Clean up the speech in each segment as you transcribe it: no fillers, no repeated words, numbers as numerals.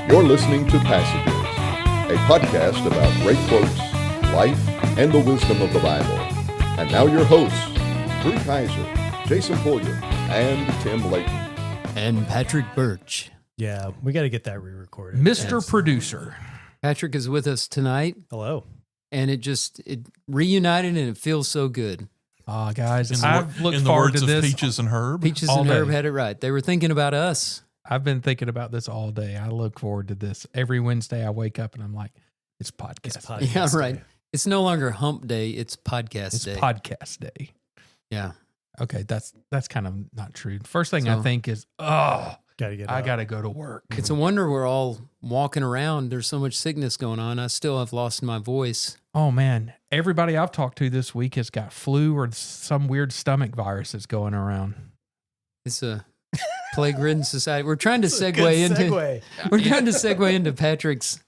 You're listening to Passages, a podcast about great quotes, life, and the wisdom of the Bible. And now your hosts, Drew Kaiser, Jason Pulliam, and Tim Layton. And Patrick Birch. Yeah, we got to get that re-recorded. Mr. Producer. Patrick is with us tonight, Hello. and it reunited, and it feels so good. Guys, I've looked forward to this. Peaches and Herb. Peaches and Herb had it right. They were thinking about us. I've been thinking about this all day. I look forward to this. Every Wednesday I wake up and I'm like, it's podcast. Yeah, right. It's no longer hump day. It's podcast day. It's podcast day. Yeah. Okay, that's kind of not true. First thing I think is, I got to go to work. It's a wonder we're all walking around. There's so much sickness going on. I still have lost my voice. Oh, man. Everybody I've talked to this week has got flu or some weird stomach virus that's going around. It's a plague-ridden society. We're trying to segue into Patrick's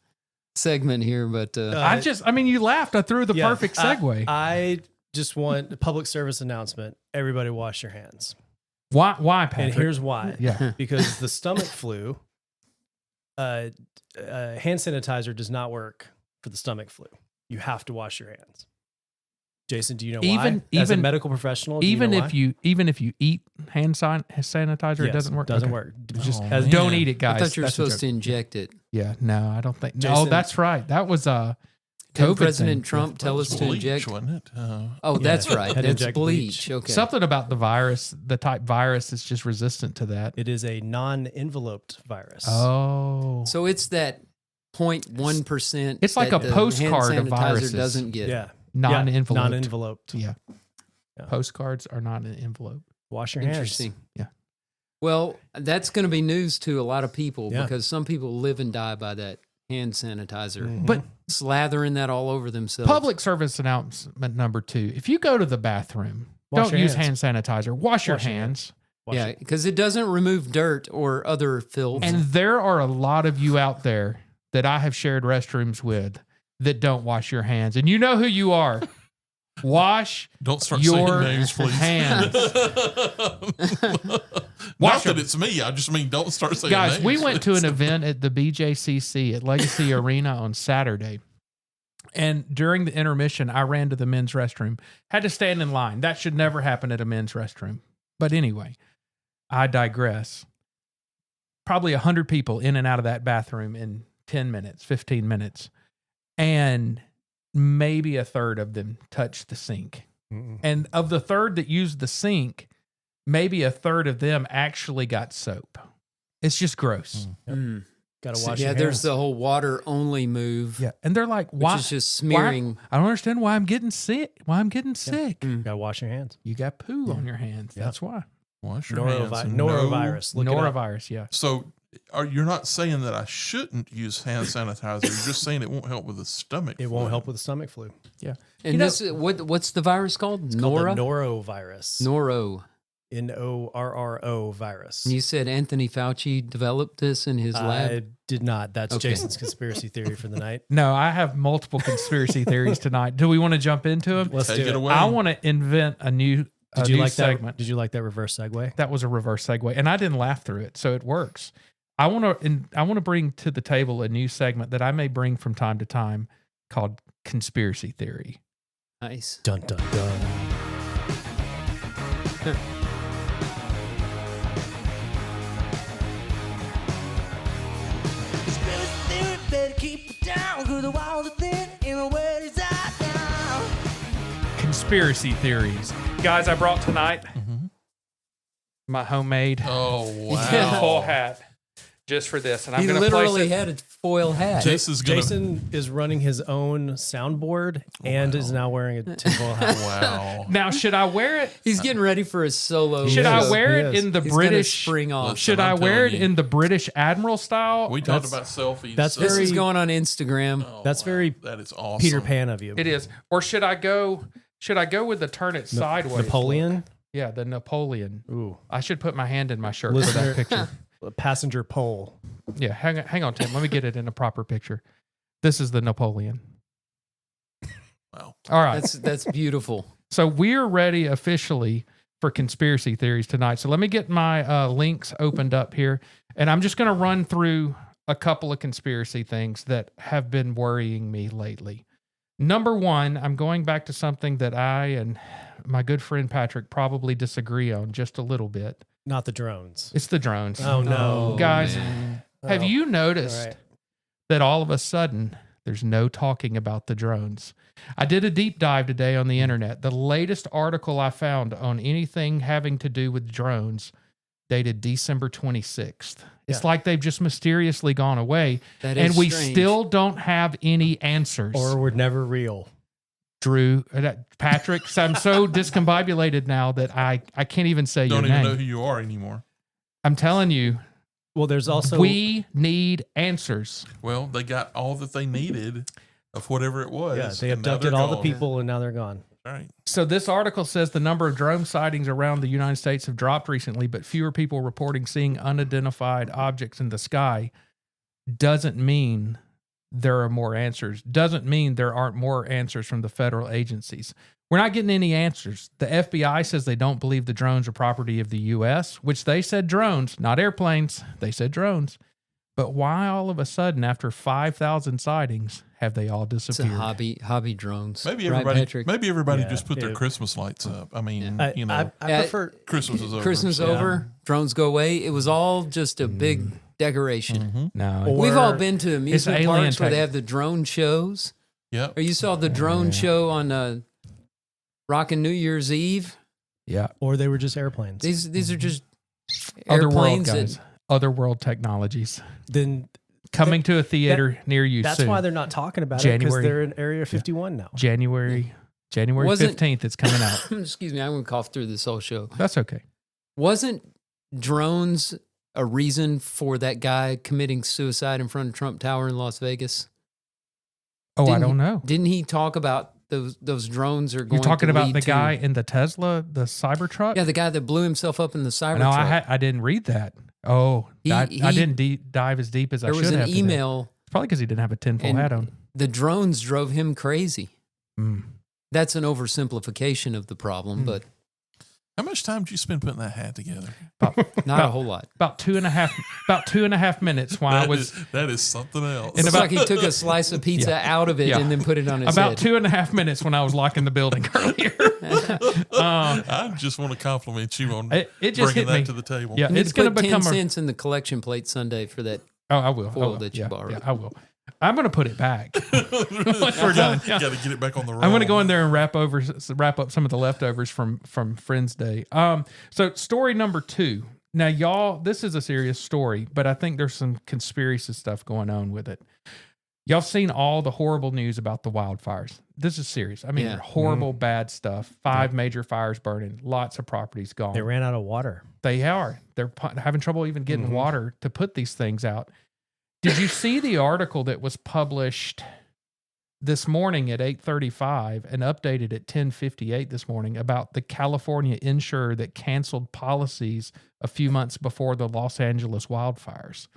segment here, but you laughed. I threw the perfect segue. I just want a public service announcement. Everybody wash your hands. Why, Patrick? And here's why. Yeah. Because the stomach flu, hand sanitizer does not work for the stomach flu. You have to wash your hands. Jason, do you know why? As a medical professional, even if you eat hand sanitizer, it doesn't work. Doesn't work. Just don't eat it, guys. I thought you were supposed to inject it. Yeah, no, I don't think. Jason, no, that's right. That was Did COVID President thing. Trump tell us to bleach, inject? wasn't it? That's right. Had to That's inject bleach. Okay. Something about the virus, the type virus is just resistant to that. It is a non-enveloped virus. Oh. So it's that 0.1%. It's like a postcard hand of viruses. Doesn't get. Yeah. Non-enveloped. Non-enveloped. Yeah. Yeah. Postcards are not an envelope. Wash your hands. Interesting. Yeah. Well, that's going to be news to a lot of people Yeah. because some people live and die by that hand sanitizer. Mhm. But Slathering that all over themselves. public service announcement number 2. If you go to the bathroom, Wash don't your use hands. hand sanitizer. Wash your Wash your hands. Wash Yeah, it. because it doesn't remove dirt or other filth. And there are a lot of you out there that I have shared restrooms with that don't wash your hands. And you know who you are. Wash Don't start your saying names, please. hands. Not that it's me. I just mean don't start saying Guys, names. we went to an event at the BJCC at Legacy Arena on Saturday. And during the intermission, I ran to the men's restroom. Had to stand in line. That should never happen at a men's restroom. But anyway, I digress. Probably 100 people in and out of that bathroom in 10 minutes, 15 minutes. And maybe a third of them touched the sink. Mm-mm. And of the third that used the sink, maybe a third of them actually got soap. It's just gross. Got to wash your yeah, hands. there's the whole water only move. Yeah. And they're like, Which why? is just smearing. I don't understand why I'm getting sick. Sick. Mm. Got to wash your hands. You got poo on your hands. Yeah. That's why. Wash your hands. Norovirus. Look it up. Norovirus, yeah. So you're not saying that I shouldn't use hand sanitizer. You're just saying it won't help with the stomach. It won't help with the stomach flu. Yeah. And what's the virus called? It's Nora? called the norovirus. Noro. Norro virus. And you said Anthony Fauci developed this in his lab? I did not. That's Okay. Jason's conspiracy theory for the night. No, I have multiple conspiracy theories tonight. Do we want to jump into them? Let's Take do it it. away. I want to invent a new segment. Did you like that reverse segue? That was a reverse segue, and I didn't laugh through it, so it works. I want to bring to the table a new segment that I may bring from time to time called conspiracy theory. Nice. Dun dun dun. Conspiracy theories, guys. I brought tonight my homemade Oh, wow. full hat just for this, and I'm He going to literally place it. had a foil hat. Jason is running his own soundboard and is now wearing a tinfoil hat. Wow. Now, should I wear it? He's getting ready for his solo. Should show. I wear He it is. in the He's gonna British? spring off. Should I'm I wear it telling you. in the British Admiral style? We talked about selfies. that's This very- is going on Instagram. Oh, That's very That is awesome. Peter Pan of you. It is. Or should I go with the turn it sideways? Napoleon. look? Yeah, the Napoleon. Ooh. I should put my hand in my shirt for Listener- that picture. A passenger pole. Yeah, hang on, Tim. Let me get it in a proper picture. This is the Napoleon. Wow. All right. That's beautiful. So we're ready officially for conspiracy theories tonight. So let me get my links opened up here. And I'm just going to run through a couple of conspiracy things that have been worrying me lately. Number one, I'm going back to something that I and my good friend Patrick probably disagree on just a little bit. Not the drones. It's the drones. Oh, no. Guys, man. have you noticed that all of a sudden there's no talking about the drones? I did a deep dive today on the internet. The latest article I found on anything having to do with drones dated December 26th. It's like they've just mysteriously gone away. And we still don't have any answers. Or were never real. Drew, Patrick, I'm so discombobulated now that I can't even say your name. Don't even know who you are anymore. I'm telling you. Well, there's also... We need answers. Well, they got all that they needed of whatever it was. Yeah, they abducted all the people and now they're gone. All right. So this article says the number of drone sightings around the United States have dropped recently, but fewer people reporting seeing unidentified objects in the sky doesn't mean there are more answers. Doesn't mean there aren't more answers from the federal agencies. We're not getting any answers. The FBI says they don't believe the drones are property of the U.S., which they said drones, not airplanes. They said drones. But why all of a sudden, after 5,000 sightings, have they all disappeared? It's a hobby drones. Maybe everybody, Yeah, just put their Christmas lights up. I mean, I prefer... Christmas is over. Christmas over, drones go away. It was all just a big decoration. Mm-hmm. No. We've all been to amusement alien parks where tech. they have the drone shows. Yep. Or you saw the drone show on Rockin' New Year's Eve. Yeah. Or they were just airplanes. These are just Other world, airplanes guys. that Other world technologies. Then Coming to a theater near you that's soon. why they're not talking about it, because they're in Area 51 now. January Wasn't- 15th, it's coming out. excuse me, I'm going to cough through this whole show. That's okay. Wasn't drones a reason for that guy committing suicide in front of Trump Tower in Las Vegas? Oh, I Didn't don't he- know. Didn't he talk about those drones are going You're talking to about lead the to- guy in the Tesla, the Cybertruck? Yeah, the guy that blew himself up in the Cybertruck. No, I didn't read that. Oh, I didn't dive as deep as I There should was have. an today. email. It's probably because he didn't have a tinfoil hat on. The drones drove him crazy. Mm. That's an oversimplification of the problem, but How much time did you spend putting that hat together? not a whole lot. About two and a half minutes while I was That is something else. It's like he took a slice of pizza out of it and then put it on his about head. 2.5 minutes when I was locking the building earlier. I just want to compliment you on It just bringing hit me. that to the table. Yeah, You need it's to going to put 10 become cents in the collection plate Sunday for that. Oh, I will. foil that you borrowed. Yeah, I will. I'm going to put it back. Once we're done. You got to get it back on the road. I'm going to go in there and wrap up some of the leftovers from Friends Day. So story number 2. Now, y'all, this is a serious story, but I think there's some conspiracy stuff going on with it. Y'all seen all the horrible news about the wildfires. This is serious. I mean, horrible, bad stuff. 5 major fires burning. Lots of properties gone. They ran out of water. They are. They're having trouble even getting water to put these things out. Did you see the article that was published this morning at 8:35 and updated at 10:58 this morning about the California insurer that canceled policies a few months before the Los Angeles wildfires?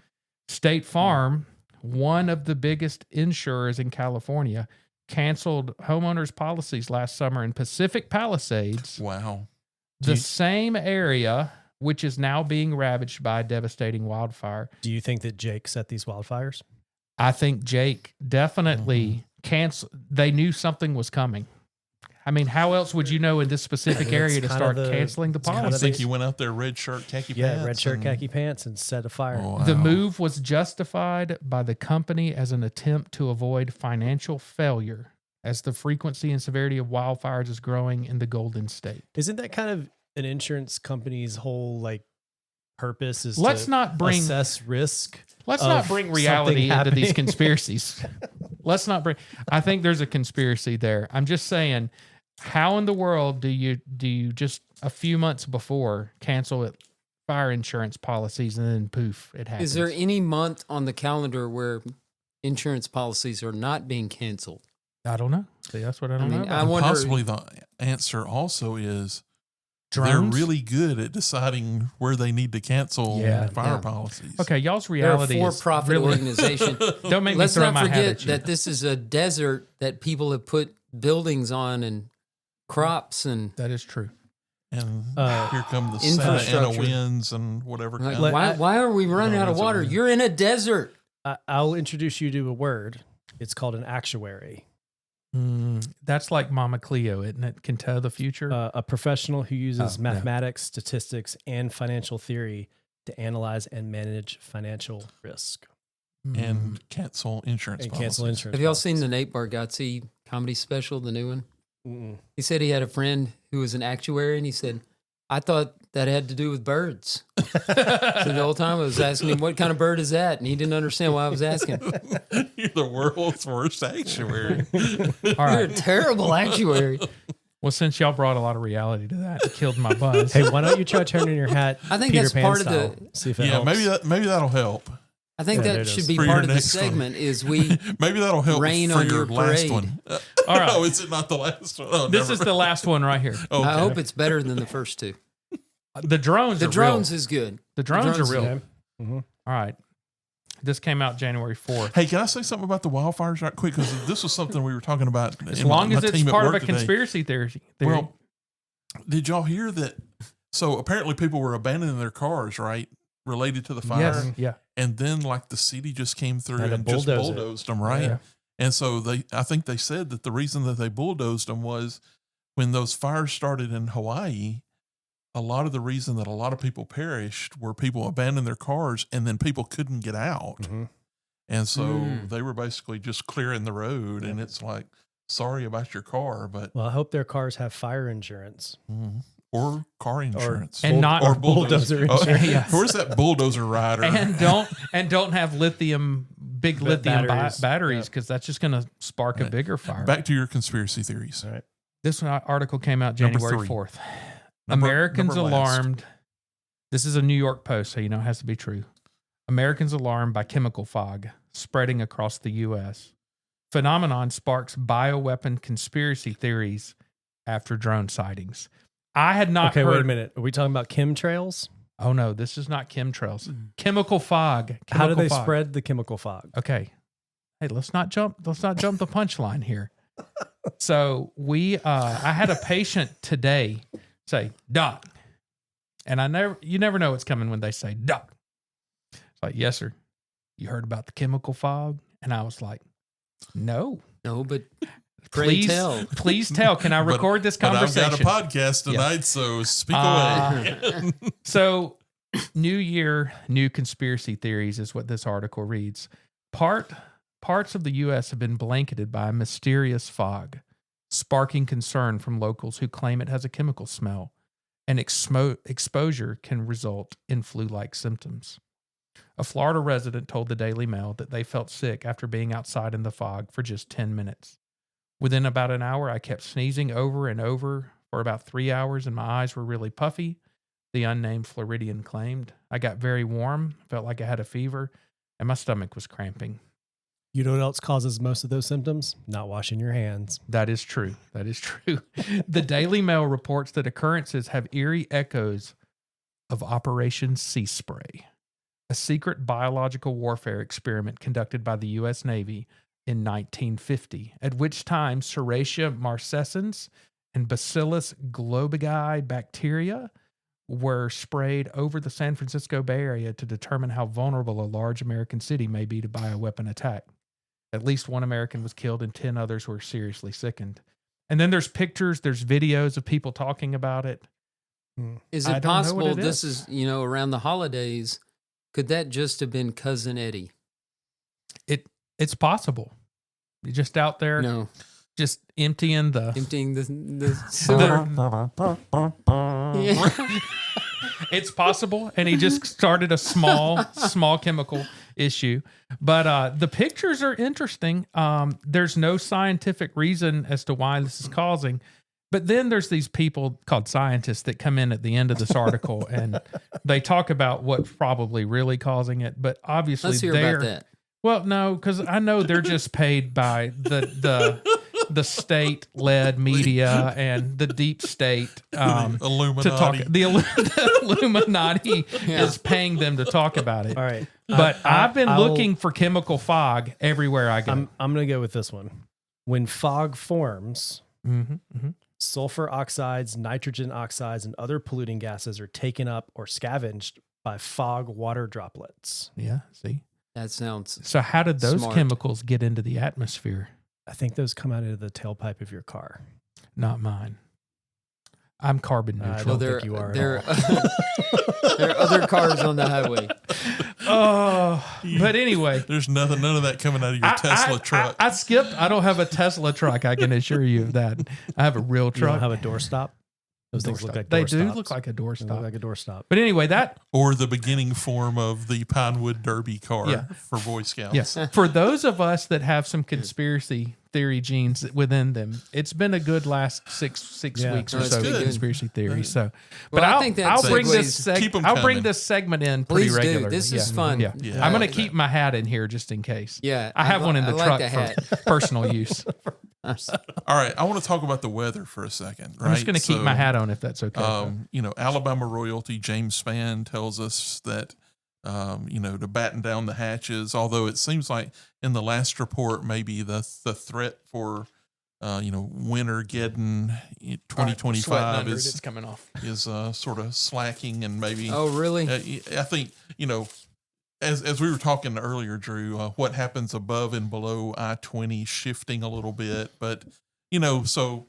State Farm, one of the biggest insurers in California, canceled homeowners' policies last summer in Pacific Palisades. Wow. The same area which is now being ravaged by a devastating wildfire. Do you think that Jake set these wildfires? I think Jake definitely they knew something was coming. I mean, how else would you know in this specific area to start canceling the I policy? think he went out there, red shirt, khaki pants. Yeah, red shirt, khaki pants, and set a fire. Oh, wow. The move was justified by the company as an attempt to avoid financial failure as the frequency and severity of wildfires is growing in the Golden State. Isn't that kind of an insurance company's whole purpose? Is Let's to not bring assess risk. Let's of not bring reality something into these happening. conspiracies. Let's not bring. I think there's a conspiracy there. I'm just saying, how in the world do you just a few months before cancel fire insurance policies and then poof, it happens? Is there any month on the calendar where insurance policies are not being canceled? I don't know. See, that's what I don't know. I And wonder. possibly the answer also is Drones? they're really good at deciding where they need to cancel fire policies. Okay, y'all's They're a reality is for-profit really, organization. Don't make Let's me throw not my hat forget at you. that this is a desert that people have put buildings on and crops and That is true. And here come the Santa Ana infrastructure. winds and whatever. like, kind of- why are we running out of water? You're in a desert. I'll introduce you to a word. It's called an actuary. That's like Mama Cleo, isn't it? Can tell the future. A professional who uses Oh, mathematics, statistics, and financial theory to analyze and manage financial risk. And cancel insurance policies. Have y'all seen the Nate Bargatze comedy special, the new one? Mm-mm. He said he had a friend who was an actuary, and he said, I thought that had to do with birds. So the whole time I was asking him, what kind of bird is that? And he didn't understand why I was asking. You're the world's worst actuary. You're a terrible actuary. Well, since y'all brought a lot of reality to that, it killed my buzz. Hey, why don't you try turning your hat? I think Peter that's Pan part style, of the. See if it helps. maybe that'll help. I think Yeah, that it should is. be For part your of the next one. segment. Is we Maybe that'll help rain for on your your last parade. one. All right. Oh, is it not the last one? Oh, This is the last one right here. Okay. I hope it's better than the first two. The drones. The are drones real. is good. The drones are real. Okay. Mm-hmm. All right. This came out January 4th. Hey, can I say something about the wildfires right quick? Because this was something we were talking about. As in long my as it's team at part of a work today. conspiracy theory. Well, did y'all hear that? So apparently people were abandoning their cars, right? Related to the fire. yes. Yeah. And then like the city just came through Had to and just bulldoze it. bulldozed them, right? Yeah. And so I think they said that the reason that they bulldozed them was when those fires started in Hawaii, a lot of the reason that a lot of people perished were people abandoned their cars and then people couldn't get out. Mm-hmm. And so they were basically just clearing the road. And it's like, sorry about your car, but Well, I hope their cars have fire insurance. or car insurance. And not- or bulldozer Oh, insurance. Yeah. Where's that bulldozer rider? And don't have big lithium Batteries. batteries because that's just going to spark a bigger fire. Back to your conspiracy theories. All right. This article came out Number January 3. 4th. Number Americans last. alarmed. This is a New York Post, so you know it has to be true. Americans alarmed by chemical fog spreading across the U.S. Phenomenon sparks bioweapon conspiracy theories after drone sightings. I had not Okay, heard. wait a minute. Are we talking about chemtrails? Oh no, this is not chemtrails. Chemical fog. How do Chemical they fog. spread the chemical fog? Okay. Hey, let's not jump the punchline here. So I had a patient today say, "Doc," and you never know what's coming when they say, "Doc." It's like, "Yes, sir. You heard about the chemical fog?" And I was like, "No, but pray tell. please tell. Can I record this conversation?" But I've got a podcast tonight, so speak away. So, New Year, new conspiracy theories is what this article reads. Parts of the U.S. have been blanketed by a mysterious fog, sparking concern from locals who claim it has a chemical smell, and exposure can result in flu-like symptoms. A Florida resident told the Daily Mail that they felt sick after being outside in the fog for just 10 minutes. Within about an hour, I kept sneezing over and over for about 3 hours, and my eyes were really puffy, the unnamed Floridian claimed. I got very warm, felt like I had a fever, and my stomach was cramping. You know what else causes most of those symptoms? Not washing your hands. That is true. That is true. The Daily Mail reports that occurrences have eerie echoes of Operation Sea Spray, a secret biological warfare experiment conducted by the U.S. Navy in 1950, at which time Serratia marcescens and Bacillus globigi bacteria were sprayed over the San Francisco Bay Area to determine how vulnerable a large American city may be to bioweapon attack. At least one American was killed and 10 others were seriously sickened. And then there's pictures, there's videos of people talking about it. Is I it don't know possible what it this is, around the holidays, could that just have been Cousin Eddie? It's possible. You're just out there, No, just emptying the sewer. Yeah. It's possible, and he just started a small chemical issue. But the pictures are interesting. There's no scientific reason as to why this is causing. But then there's these people called scientists that come in at the end of this article, and they talk about what's probably really causing it. But obviously, Let's hear about that. Well, no, because I know they're just paid by the state-led media and the deep state Illuminati. to talk. The Illuminati is paying them to talk about it. All right. But I've been looking for chemical fog everywhere I go. I'm going to go with this one. When fog forms, Mm-hmm. sulfur oxides, nitrogen oxides, and other polluting gases are taken up or scavenged by fog water droplets. Yeah, see? That sounds So how did those smart. chemicals get into the atmosphere? I think those come out of the tailpipe of your car. Not mine. I'm carbon I neutral. don't think you are at there, all. there are other cars on the highway. Oh, but anyway, There's none of that coming out of your Tesla truck. I skipped. I don't have a Tesla truck. I can assure you of that. I have a real You truck. don't have a doorstop? Those things look like They door do stops. look like a They look doorstop. like a doorstop. But anyway, that Or the beginning form of the Pinewood Derby car Yeah. for Boy Scouts. yes, for those of us that have some conspiracy theory genes within them, it's been a good last six Yeah. weeks or That's so good. of conspiracy theory. So, Well, but I I'll, think that I'll bring segues- Keep 'em I'll bring coming. this segment in pretty Please regularly. do. This is Yeah. fun. Yeah. Yeah. I'm going to like keep my hat in here just in case. Yeah, I have one in the like truck the hat. for personal use. All right, I want to talk about the weather for a second. Right? I'm just going to keep my hat on if that's okay. Alabama royalty James Spann tells us that, to batten down the hatches. Although it seems like in the last report, maybe the threat for, Wintergeddon 2025 it's coming off. is sort of slacking, and maybe. Oh, really? I think as we were talking earlier, Drew, what happens above and below I-20 shifting a little bit, but so.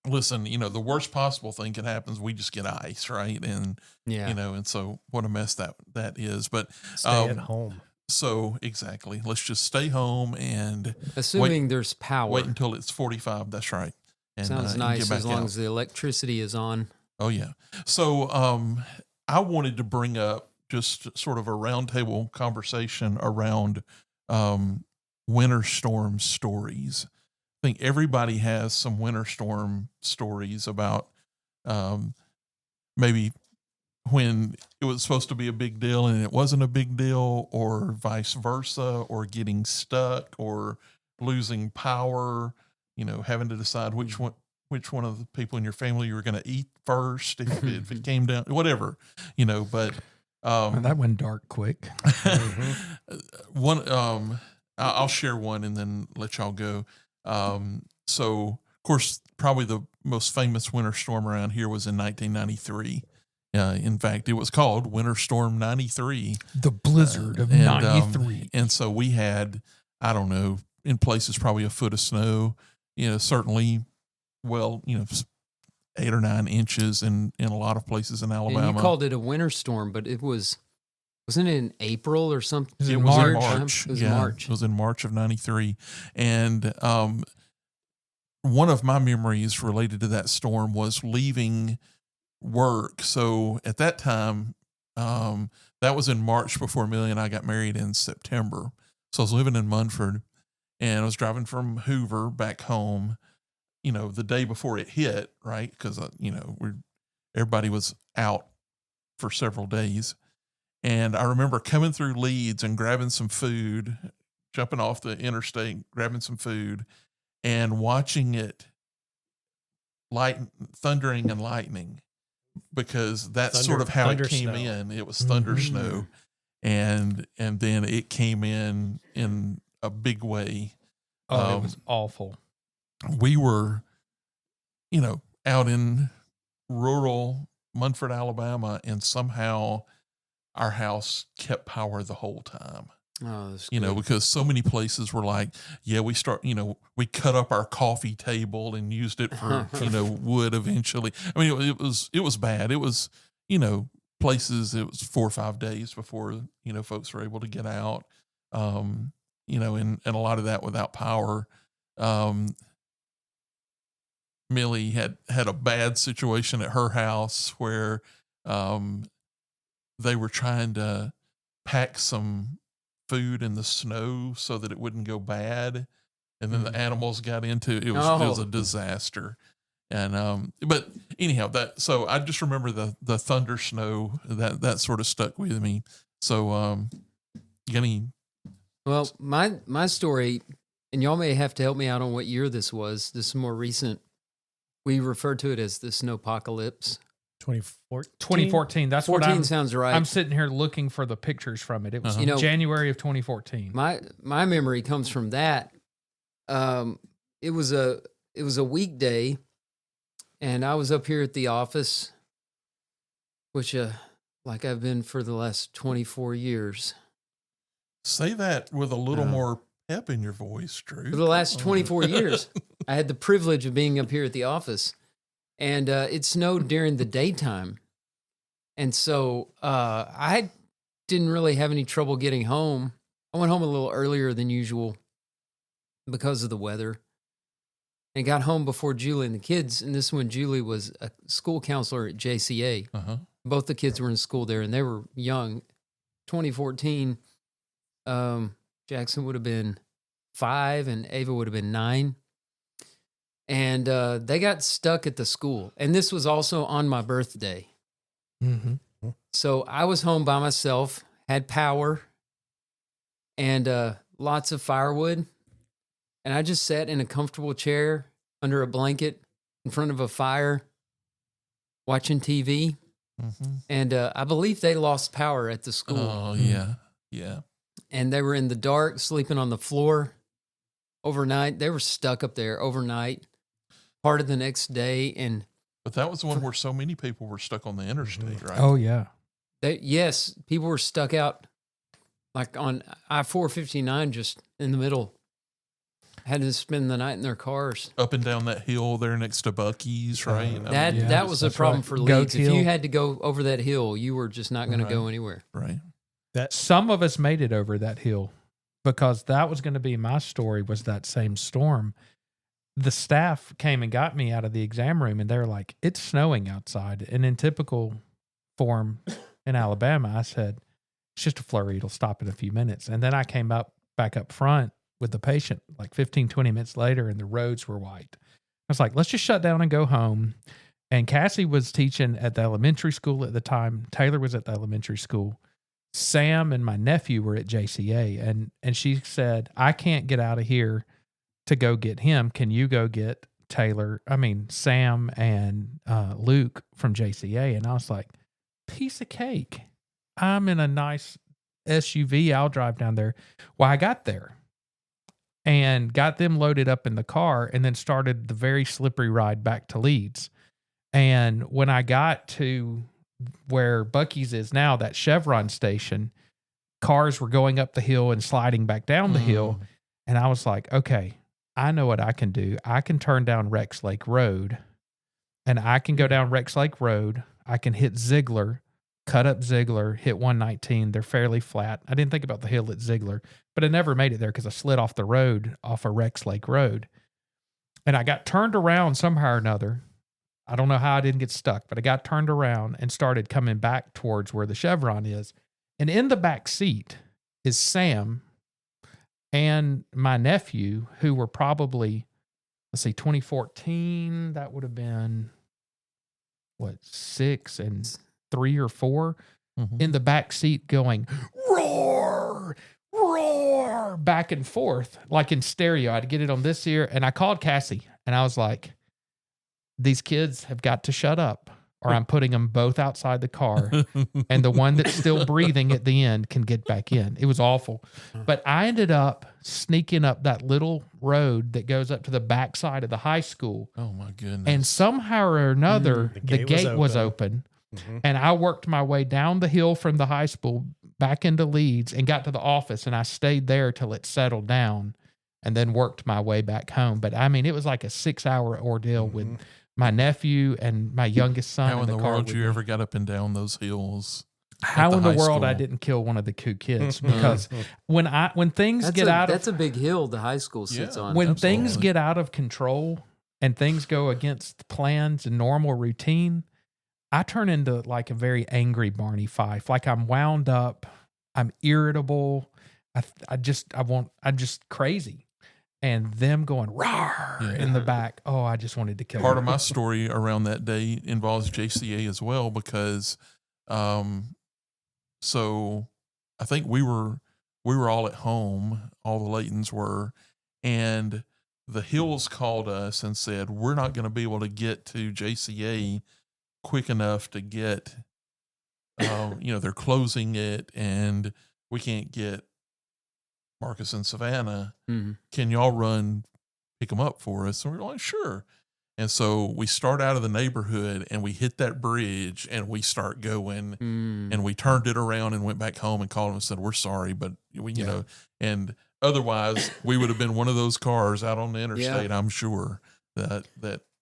Listen, the worst possible thing could happen is we just get ice, right? And Yeah. and so what a mess that is. But Stay at home. so exactly, let's just stay home and Assuming there's power. wait until it's 45. That's right. And, Sounds and nice get back as long out. as the electricity is on. Oh yeah. So I wanted to bring up just sort of a roundtable conversation around winter storm stories. I think everybody has some winter storm stories about maybe when it was supposed to be a big deal and it wasn't a big deal, or vice versa, or getting stuck, or losing power, having to decide which one of the people in your family you were going to eat first if it came down, whatever, but That went dark quick. one I'll share one and then let y'all go. So of course, probably the most famous winter storm around here was in 1993. In fact, it was called Winter Storm 93. The blizzard of And, 93. And so we had, I don't know, in places probably a foot of snow, certainly, 8 or 9 inches in a lot of places in Alabama. And you called it a winter storm, but wasn't it in April or something? It It was was in March. March. It was Yeah, March. It was in March of 93. And one of my memories related to that storm was leaving work. So at that time, that was in March before Millie and I got married in September. So I was living in Munford and I was driving from Hoover back home, the day before it hit, right? Because, everybody was out for several days. And I remember coming through Leeds and grabbing some food, jumping off the interstate, grabbing some food, and watching it thundering and lightning, because that's sort of how it came snow. in. It was thunder Mhm. snow, and then it came in a big way. Oh, it was awful. We were, out in rural Munford, Alabama, and somehow our house kept power the whole time. Oh, that's Because so many places were like, yeah, we cut up our coffee table and used it for, wood eventually. I mean, it was bad. It was, places, it was 4 or 5 days before, folks were able to get out, and a lot of that without power. Millie had a bad situation at her house where, they were trying to pack some food in the snow so that it wouldn't go bad, and then the animals got into it. It was a disaster. And but anyhow, so I just remember the thunder snow that sort of stuck with me. So Well, my story, and y'all may have to help me out on what year this was. This is more recent. We refer to it as the snowpocalypse. 2014. That's 14 what sounds right. I'm sitting here looking for the pictures from it. It was January of 2014. My memory comes from that. It was a weekday, and I was up here at the office, which like I've been for the last 24 years. Say that with a little more pep in your voice, Drew. For the last 24 years, I had the privilege of being up here at the office, and it snowed during the daytime. And so I didn't really have any trouble getting home. I went home a little earlier than usual because of the weather, and got home before Julie and the kids. And this is when Julie was a school counselor at JCA. Both the kids were in school there, and they were young. 2014, Jackson would have been 5 and Ava would have been 9. And they got stuck at the school. And this was also on my birthday. Mm-hmm. So I was home by myself, had power, and lots of firewood. And I just sat in a comfortable chair under a blanket in front of a fire watching TV. And I believe they lost power at the school. Oh, yeah. Yeah. And they were in the dark, sleeping on the floor overnight. They were stuck up there overnight, part of the next day. But that was the one where so many people were stuck on the interstate, right? Oh, yeah. Yes, people were stuck out like on I-459 just in the middle. Had to spend the night in their cars. Up and down that hill there next to Buc-ee's, right? That was a problem for Leeds. If you had to go over that hill, you were just not going to go anywhere. Right. Some of us made it over that hill because that was going to be my story, was that same storm. The staff came and got me out of the exam room, and they're like, it's snowing outside. And in typical form in Alabama, I said, it's just a flurry. It'll stop in a few minutes. And then I came back up front with the patient like 15, 20 minutes later, and the roads were white. I was like, let's just shut down and go home. And Cassie was teaching at the elementary school at the time. Taylor was at the elementary school. Sam and my nephew were at JCA. And she said, I can't get out of here to go get him. Can you go get Sam and Luke from JCA? And I was like, piece of cake. I'm in a nice SUV. I'll drive down there. Well, I got there and got them loaded up in the car, and then started the very slippery ride back to Leeds. And when I got to where Buc-ee's is now, that Chevron station, cars were going up the hill and sliding back down the hill. And I was like, okay, I know what I can do. I can turn down Rex Lake Road, and I can go down Rex Lake Road. I can hit Ziegler, cut up Ziegler, hit 119. They're fairly flat. I didn't think about the hill at Ziegler, but I never made it there because I slid off the road, off of Rex Lake Road. And I got turned around somehow or another. I don't know how I didn't get stuck, but I got turned around and started coming back towards where the Chevron is. And in the back seat is Sam and my nephew, who were probably, 2014, that would have been, 6 and 3 or 4, in the back seat going, roar, roar, back and forth, like in stereo. I'd get it on this ear, and I called Cassie, and I was like, these kids have got to shut up, or I'm putting them both outside the car, and the one that's still breathing at the end can get back in. It was awful. But I ended up sneaking up that little road that goes up to the backside of the high school. Oh, my goodness. And somehow or another, the gate was open. And I worked my way down the hill from the high school back into Leeds and got to the office, and I stayed there till it settled down, and then worked my way back home. But I mean, it was like a 6-hour ordeal with my nephew and my youngest son. How in the world you ever got up and down those hills? How in the world I didn't kill one of the two kids? Because when things get out of... That's a big hill the high school sits on. When things get out of control and things go against plans and normal routine, I turn into like a very angry Barney Fife. Like I'm wound up, I'm irritable. I'm just crazy. And them going rawr in the back. Oh, I just wanted to kill Part them. of my story around that day involves JCA as well, because so I think we were all at home, all the Laytons were, and the Hills called us and said, we're not going to be able to get to JCA quick enough to get, they're closing it, and we can't get Marcus and Savannah. Can y'all pick them up for us? And we're like, sure. And so we start out of the neighborhood and we hit that bridge and we start going and we turned it around and went back home and called them and said, we're sorry, but we, you know, and otherwise we would have been one of those cars out on the interstate. I'm sure that,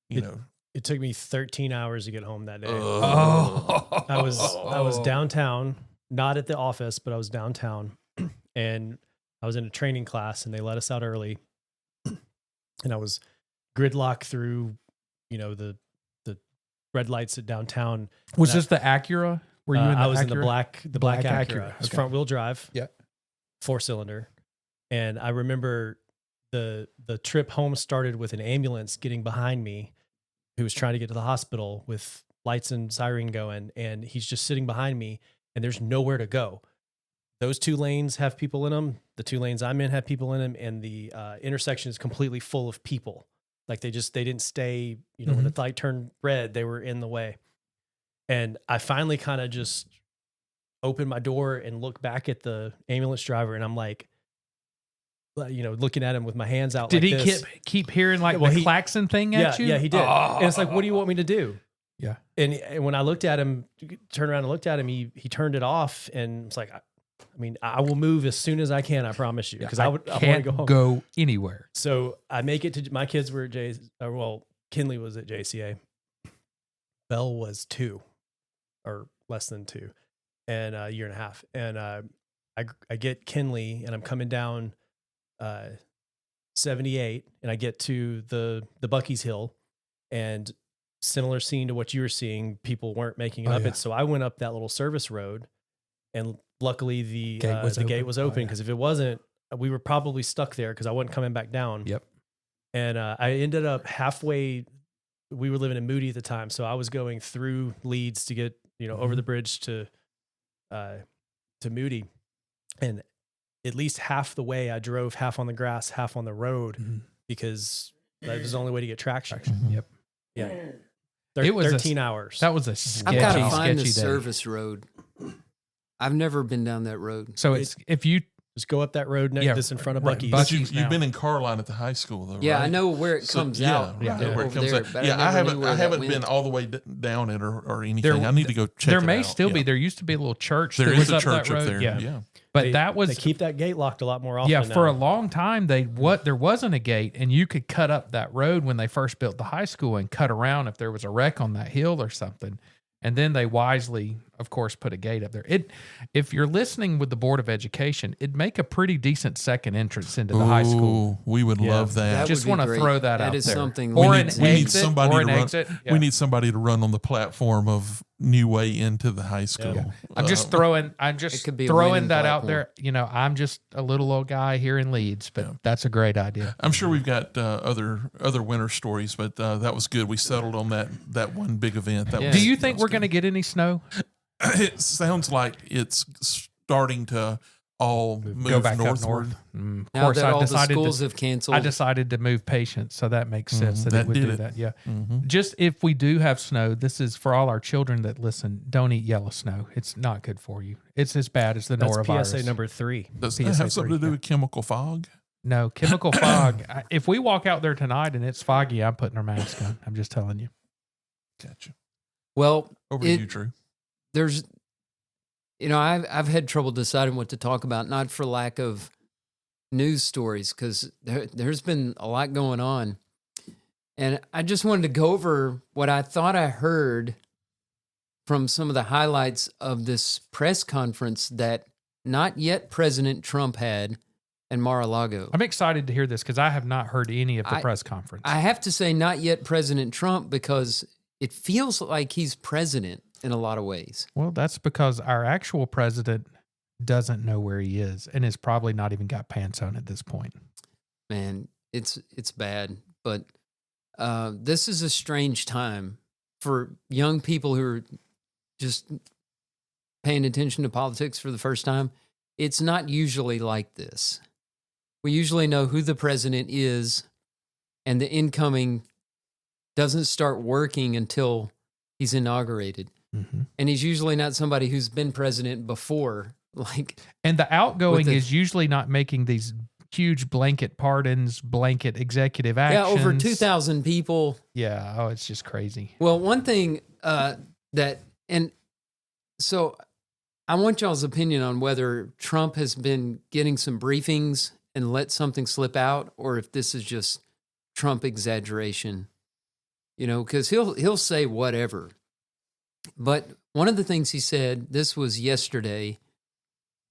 you know, it took me 13 hours to get home that day. I Oh. was downtown, not at the office, but I was downtown and I was in a training class and they let us out early. And I was gridlocked through, you know, the red lights at downtown. Was this the Acura? Were you in the I was Acura? in the black Acura. It's Okay. front wheel drive. Yeah. 4-cylinder. And I remember the trip home started with an ambulance getting behind me who was trying to get to the hospital with lights and siren going. And he's just sitting behind me and there's nowhere to go. Those 2 lanes have people in them. The 2 lanes I'm in have people in them. And the intersection is completely full of people. Like they didn't stay, you know, when the light turned red, they were in the way. And I finally kind of just opened my door and looked back at the ambulance driver. And I'm like, you know, looking at him with my hands out. Did like he this. keep hearing like the klaxon thing at you? Yeah, he did. And it's like, what do you want me to do? Yeah. And when I looked at him, turned around and looked at him, he turned it off and it's like, I will move as soon as I can. I promise you, because I want to go home. Go anywhere. So I make it to my kids were at Kinley was at JCA. Belle was 2 or less than 2 and a year and a half. And I get Kinley and I'm coming down 78 and I get to the Buc-ee's Hill and similar scene to what you were seeing. People weren't making it up it. So I went up that little service road and luckily the gate was open because if it wasn't, we were probably stuck there because I wasn't coming back down. Yep. And I ended up halfway. We were living in Moody at the time, so I was going through Leeds to get over the bridge to Moody, and at least half the way I drove half on the grass, half on the road because that was the only way to get traction. Yep. Yeah. It was 13 hours. That was a I've got to sketchy find the day. service road. I've never been down that road. So it's if you just go up that road that's in front of right, Buc-ee's. But Buc-ee's you've now. been in Carline at the high school, though, Yeah, right? I know where it comes out. Yeah, over where it comes there, out. but Yeah, I never knew where that haven't went. been all the way down it or anything. I need to go check There it may out. still be. Yeah. There used to be a little church. There that is was a up church that road. up there. Yeah. Yeah. But that was they keep that gate locked a lot more often. yeah. For a now. long time, there wasn't a gate, and you could cut up that road when they first built the high school and cut around if there was a wreck on that hill or something. And then they wisely, of course, put a gate up there. If you're listening with the Board of Education, it'd make a pretty decent second entrance into the high school. Ooh, we would love that. That Just would be want to great. throw that That out is there. something Or we an need- we need exit. somebody Or to an run. exit. Yeah. We need somebody to run on the platform of New Way into the high school. Yeah. I'm just throwing. I'm just could be a throwing winning that out platform. there. I'm just a little old guy here in Leeds, but that's a great idea. I'm sure we've got other winter stories, but that was good. We settled on that one big event. That Yeah. was, Do you that think was we're good. going to get any snow? It sounds like it's starting to all move Go back northward. up north. Of Now course, that I all the decided schools to, have canceled. I decided to move Patience, so that makes sense that That it would did do it. that. Yeah. Mhm. Just if we do have snow, this is for all our children that listen. Don't eat yellow snow. It's not good for you. It's as bad as the That's norovirus. PSA number 3. Does that PSA have something to 3, do with chemical fog? No, chemical fog. If we walk out there tonight and it's foggy, I'm putting our mask on. I'm just telling you. Gotcha. well, Over to you, Drew. there's, I've had trouble deciding what to talk about, not for lack of news stories, because there's been a lot going on. And I just wanted to go over what I thought I heard from some of the highlights of this press conference that not yet President Trump had in Mar-a-Lago. I'm excited to hear this because I have not heard any of the press conference. I have to say not yet President Trump because it feels like he's president in a lot of ways. Well, that's because our actual president doesn't know where he is and has probably not even got pants on at this point. Man, it's bad. But this is a strange time for young people who are just paying attention to politics for the first time. It's not usually like this. We usually know who the president is, and the incoming doesn't start working until he's inaugurated. Mm-hmm. And he's usually not somebody who's been president before. And the outgoing With the- is usually not making these huge blanket pardons, blanket executive actions. Yeah, over 2,000 people. Yeah. Oh, it's just crazy. Well, one thing so I want y'all's opinion on whether Trump has been getting some briefings and let something slip out, or if this is just Trump exaggeration. Because he'll say whatever. But one of the things he said, this was yesterday,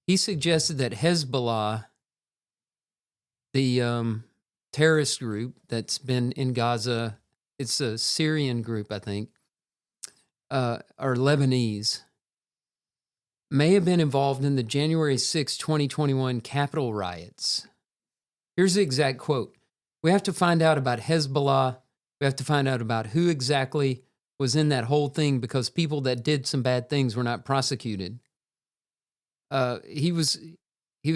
he suggested that Hezbollah, the terrorist group that's been in Gaza, it's a Syrian group, I think, or Lebanese, may have been involved in the January 6, 2021 Capitol riots. Here's the exact quote. We have to find out about Hezbollah. We have to find out about who exactly was in that whole thing, because people that did some bad things were not prosecuted. He was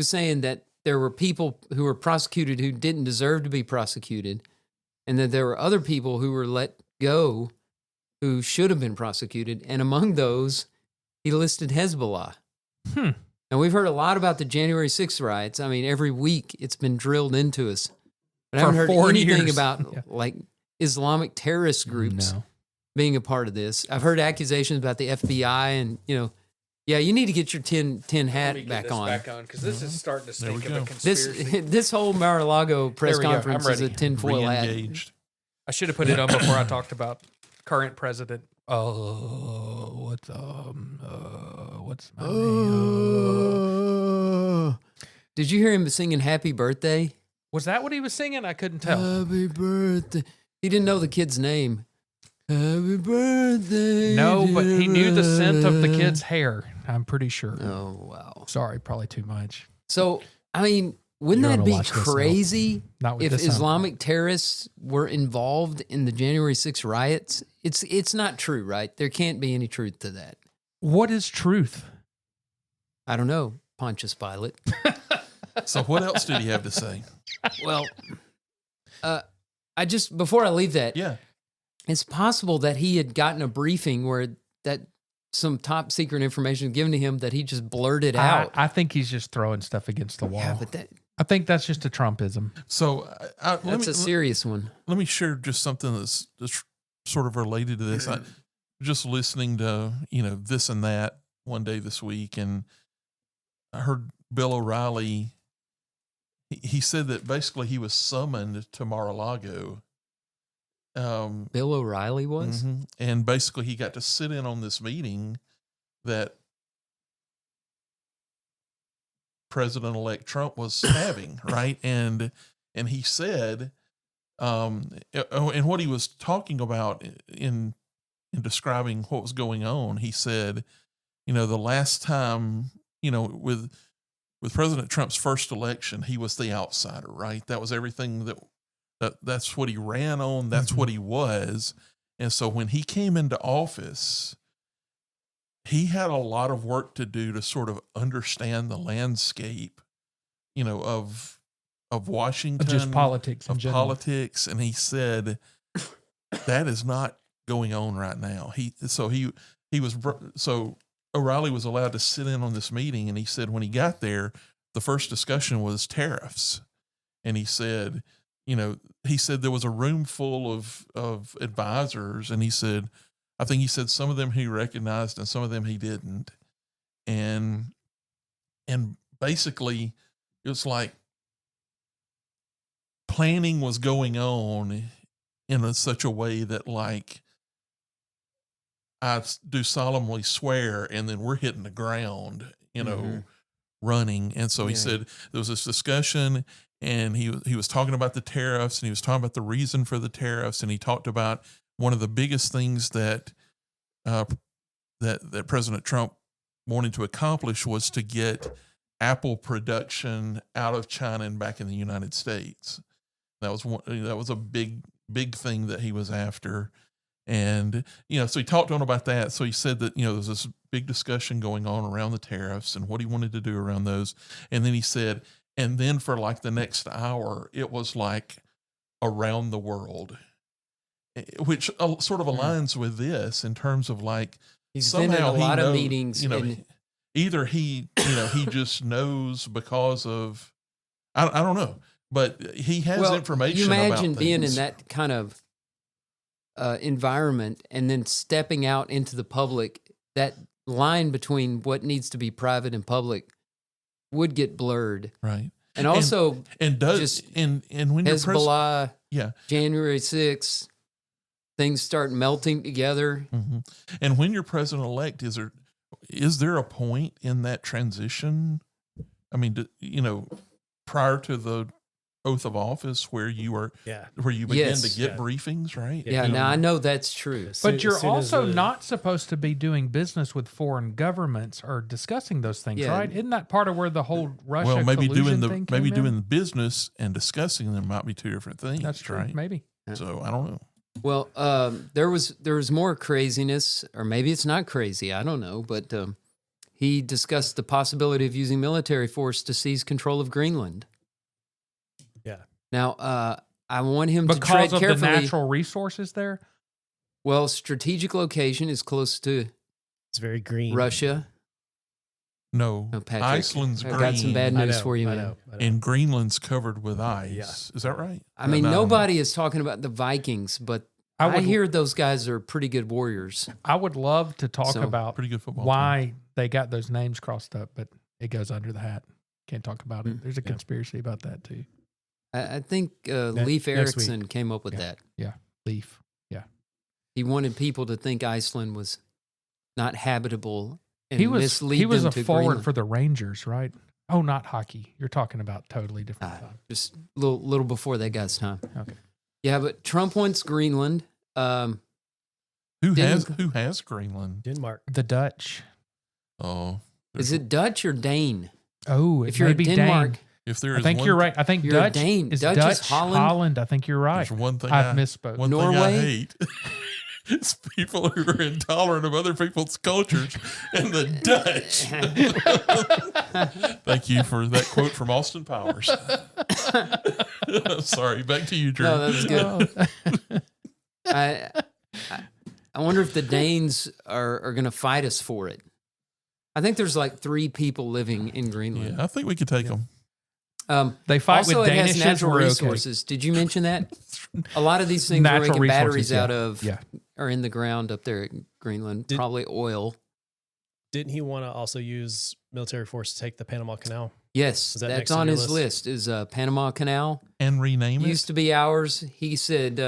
saying that there were people who were prosecuted who didn't deserve to be prosecuted, and that there were other people who were let go who should have been prosecuted. And among those, he listed Hezbollah. And we've heard a lot about the January 6th riots. I mean, every week it's been drilled into us. But I haven't heard anything about like Islamic terrorist groups being a part of this. I've heard accusations about the FBI and, yeah, you need to get your tin hat back on. Because this is starting to stink of a conspiracy. This whole Mar-a-Lago press conference is a tinfoil hat. I should have put it on before I talked about current president. What's my name? Did you hear him singing Happy Birthday? Was that what he was singing? I couldn't tell. Happy birthday. He didn't know the kid's name. Happy birthday. No, but he knew the scent of the kid's hair. I'm pretty sure. Oh, wow. Sorry, probably too much. So, I mean, wouldn't that be crazy if Islamic terrorists were involved in the January 6th riots? It's not true, right? There can't be any truth to that. What is truth? I don't know, Pontius Pilate. So what else did he have to say? Well, before I leave that, yeah, it's possible that he had gotten a briefing where that some top secret information given to him that he just blurted out. I think he's just throwing stuff against the wall. Yeah, but I think that's just a Trumpism. So that's a serious one. Let me share just something that's sort of related to this. I just listening to this and that one day this week, and I heard Bill O'Reilly. He said that basically he was summoned to Mar-a-Lago. Bill O'Reilly was? Mm-hmm. And basically he got to sit in on this meeting that President-elect Trump was having, right? And he said, and what he was talking about in describing what was going on, he said, the last time, with President Trump's first election, he was the outsider, right? That was everything that's what he ran on. That's what he was. And so when he came into office, he had a lot of work to do to sort of understand the landscape, of Washington, of just politics, politics. And he said, that is not going on right now. So O'Reilly was allowed to sit in on this meeting, and he said when he got there, the first discussion was tariffs. And he said, there was a room full of advisors, and he said, I think he said some of them he recognized and some of them he didn't. And basically it was like planning was going on in such a way that, like, I do solemnly swear, and then we're hitting the ground, running. And so he said there was this discussion, and he was talking about the tariffs, and he was talking about the reason for the tariffs, and he talked about one of the biggest things that President Trump wanted to accomplish was to get Apple production out of China and back in the United States. That was a big thing that he was after. And, so he talked on about that. So he said that, there was this big discussion going on around the tariffs and what he wanted to do around those. And then he said, and then for like the next hour, it was like around the world, which sort of aligns with this in terms of like, he's been in a lot of meetings. Either he, he just knows because of I don't know, but he has information. You imagine about being things. in that kind of environment and then stepping out into the public. That line between what needs to be private and public would get blurred, right? And also, and when you're Hezbollah, yeah, January 6th, things start melting together. Mm-hmm. And when you're president-elect, is there a point in that transition? I mean, prior to the oath of office where you begin to get briefings, right? Yeah, now I know that's true. But you're also not supposed to be doing business with foreign governments or discussing those things, right? Isn't that part of where the whole Russia collusion thing came in? Doing the business and discussing them might be two different things. That's true, right? Maybe. So I don't know. Well, there was more craziness, or maybe it's not crazy. I don't know, but he discussed the possibility of using military force to seize control of Greenland. Yeah. Now, I want him to tread carefully. Because of the natural resources there? Well, strategic location is close to it's very green. Russia. No, Patrick, Iceland's green. I've got some bad news for you, man. I know. And Greenland's covered with ice. Yeah. Is that right? I mean, nobody is talking about the Vikings, but I hear those guys are pretty good warriors. I would love to talk about pretty good football why team. They got those names crossed up, but it goes under the hat. Can't talk about it. There's a conspiracy about that too. I think Leif Erikson came up with that. Yeah, Leif. Yeah. He wanted people to think Iceland was not habitable and he was mislead a them to forward Greenland. for the Rangers, right? Oh, not hockey. You're talking about totally different time. Just a little before that guy's time. Okay. Yeah, but Trump wants Greenland. Who has Greenland? Denmark. The Dutch. Oh. Is it Dutch or Dane? Oh, if you're in Denmark. Dane. If there is I think you're right. I think you're Dutch Dane. is Dutch Dutch. is Holland. I think you're right. There's one thing I've misspoke. One Norway? thing I hate is people who are intolerant of other people's cultures and the Dutch. Thank you for that quote from Austin Powers. Sorry, back to you, Drew. No, that's good. I wonder if the Danes are going to fight us for it. I think there's like 3 people living in Greenland. Yeah, I think we could take them. They fight also, with it has Danishes. natural Okay. resources. Did you mention that? A lot of these things Natural we're making batteries resources, out of Yeah. are in the ground up there in Greenland. Probably oil. Didn't he want to also use military force to take the Panama Canal? Yes, Is that that's next on on your his list. Is Panama Canal. And rename it? Used to be ours. He said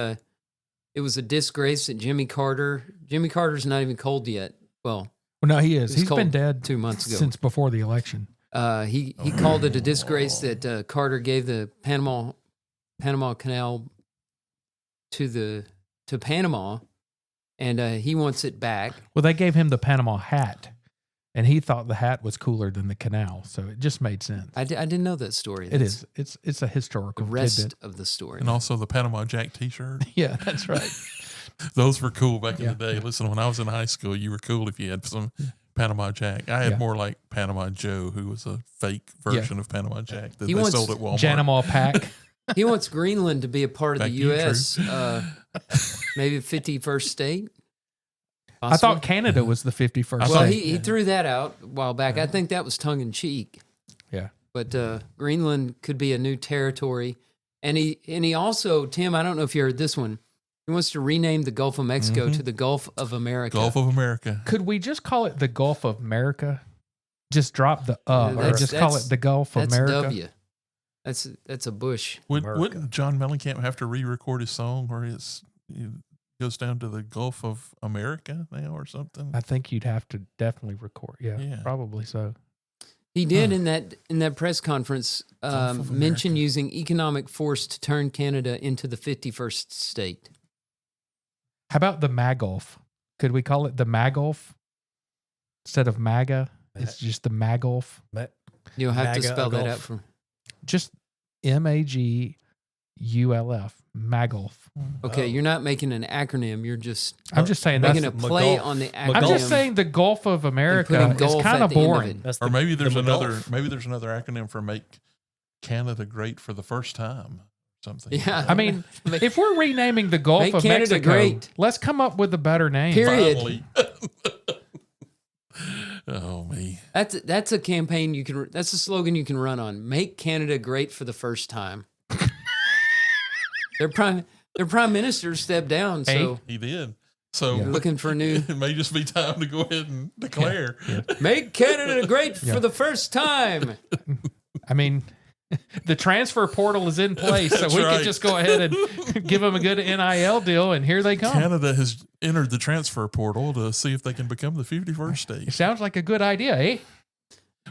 it was a disgrace that Jimmy Carter's not even cold yet. Well, no, he is. He was He's been cold dead 2 months ago. since before the election. He called it a disgrace that Carter gave the Panama Canal to Panama, and he wants it back. Well, they gave him the Panama hat, and he thought the hat was cooler than the canal, so it just made sense. I didn't know that story. It is. It's a historical the rest tidbit. of the story. And also the Panama Jack T-shirt. Yeah, that's right. Those were cool back in the day. Yeah. Listen, when I was in high school, you were cool if you had some Panama Jack. I had more like Panama Joe, who was a fake version of Panama Jack that He they wants sold at Walmart. Janimal Pack. He wants Greenland to be a part of Back the to you, U.S. Maybe 51st state. I thought Canada was the 51st. Well, state. he threw that out a while back. I think that was tongue in cheek. Yeah. But Greenland could be a new territory. And he also, Tim, I don't know if you heard this one. He wants to rename the Gulf of Mexico to the Gulf of America. Gulf of America. Could we just call it the Gulf of America? Just drop the or just call it the Gulf of That's America. W. That's a Bush. Wouldn't John Mellencamp have to re-record his song where it goes down to the Gulf of America now or something? I think you'd have to definitely record. Yeah. Probably so. He did in that press conference mention using economic force to turn Canada into the 51st state. How about the Magulf? Could we call it the Magulf instead of MAGA? It's just the Magulf. You'll have to MAGA spell that Gulf. out for. Just MAGULF. Magulf. Okay, you're not making an acronym. You're just I'm just saying making that's. a play on the acronym. I'm just saying the Gulf of America putting is Gulf kind at of the end of boring. it. That's Or maybe there's the another Gulf. acronym for Make Canada Great for the First Time. Something. Yeah. I mean, if we're renaming the Gulf Make of Canada Mexico, great. let's come up with a better name. Period. Finally. Oh man. me. That's a campaign you can. That's a slogan you can run on. Make Canada great for the first time. Their prime minister stepped down, so He did. So you're looking for a new. It may just be time to go ahead and declare. Make Canada great for the first time. I mean, the transfer portal is in place, so we can just go ahead and give them a good NIL deal, and here they come. Canada has entered the transfer portal to see if they can become the 51st It state. sounds like a good idea, eh?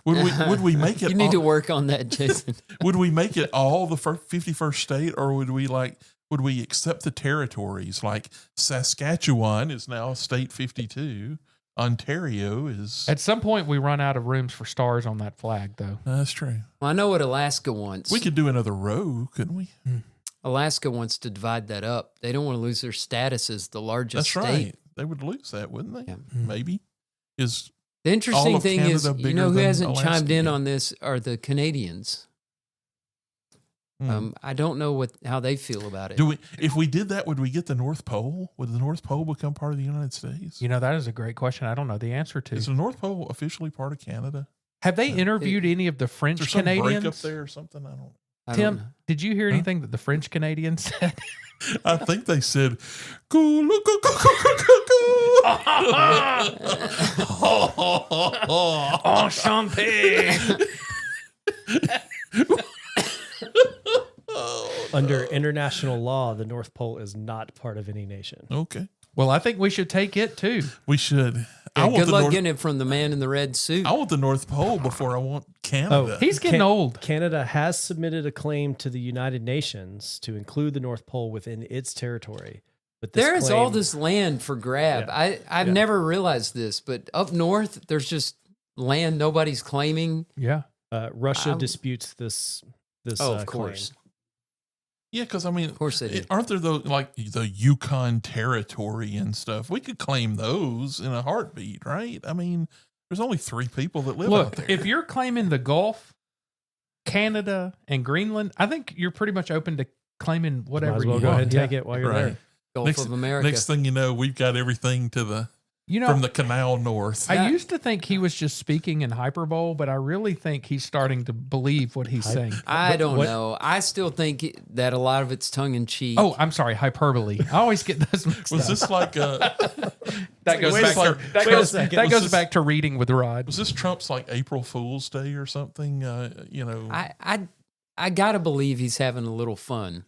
Would we make it? You need to work on that, Jason. Would we make it all the 51st state, or would we accept the territories? Like Saskatchewan is now state 52. Ontario is. At some point, we run out of rooms for stars on that flag, though. That's true. Well, I know what Alaska wants. We could do another row, couldn't we? Alaska wants to divide that up. They don't want to lose their status as the largest That's state. right. They would lose that, wouldn't they? Yeah. Maybe. Is The interesting all of thing is, Canada you bigger know who than hasn't chimed Alaska in yet? on this are the Canadians. I don't know how they feel about it. if we did that, would we get the North Pole? Would the North Pole become part of the United States? You know, that is a great question. I don't know the answer to. Is the North Pole officially part of Canada? Have they interviewed any of the Is French there some break Canadians? up there or something? I don't know. I don't Tim, know. did you hear anything that the French Canadians said? I think they said, "Go look, go, go, go, go, go, go." Enchanté. Under international law, the North Pole is not part of any nation. Okay, Well, I think we should take it too. we should. Yeah, good luck getting it from the man in the red suit. I want the North Pole before I want Canada. He's getting old. Canada has submitted a claim to the United Nations to include the North Pole within its territory. But this There is all claim- this land for grab. Yeah. I've never realized this, but up north, there's just land nobody's claiming. Yeah. Russia disputes this. Of course. claim. Yeah, because I mean, Of course they do. aren't there like the Yukon Territory and stuff? We could claim those in a heartbeat, right? I mean, there's only 3 people that live out Look, there. if you're claiming the Gulf, Canada, and Greenland, I think you're pretty much open to claiming whatever Might as well you go want. ahead and take it while you're Right. there. Gulf of America. Next thing you know, we've got everything to the You know, from the canal north. I used to think he was just speaking in hyperbole, but I really think he's starting to believe what he's saying. I don't what- know. I still think that a lot of it's tongue in cheek. Oh, I'm sorry, hyperbole. I always get those mixed Was up. this like That goes Wait a back to second. that Wait a goes, second. that Was goes this- back to reading with Rod. was this Trump's like April Fool's Day or something? You know, I gotta believe he's having a little fun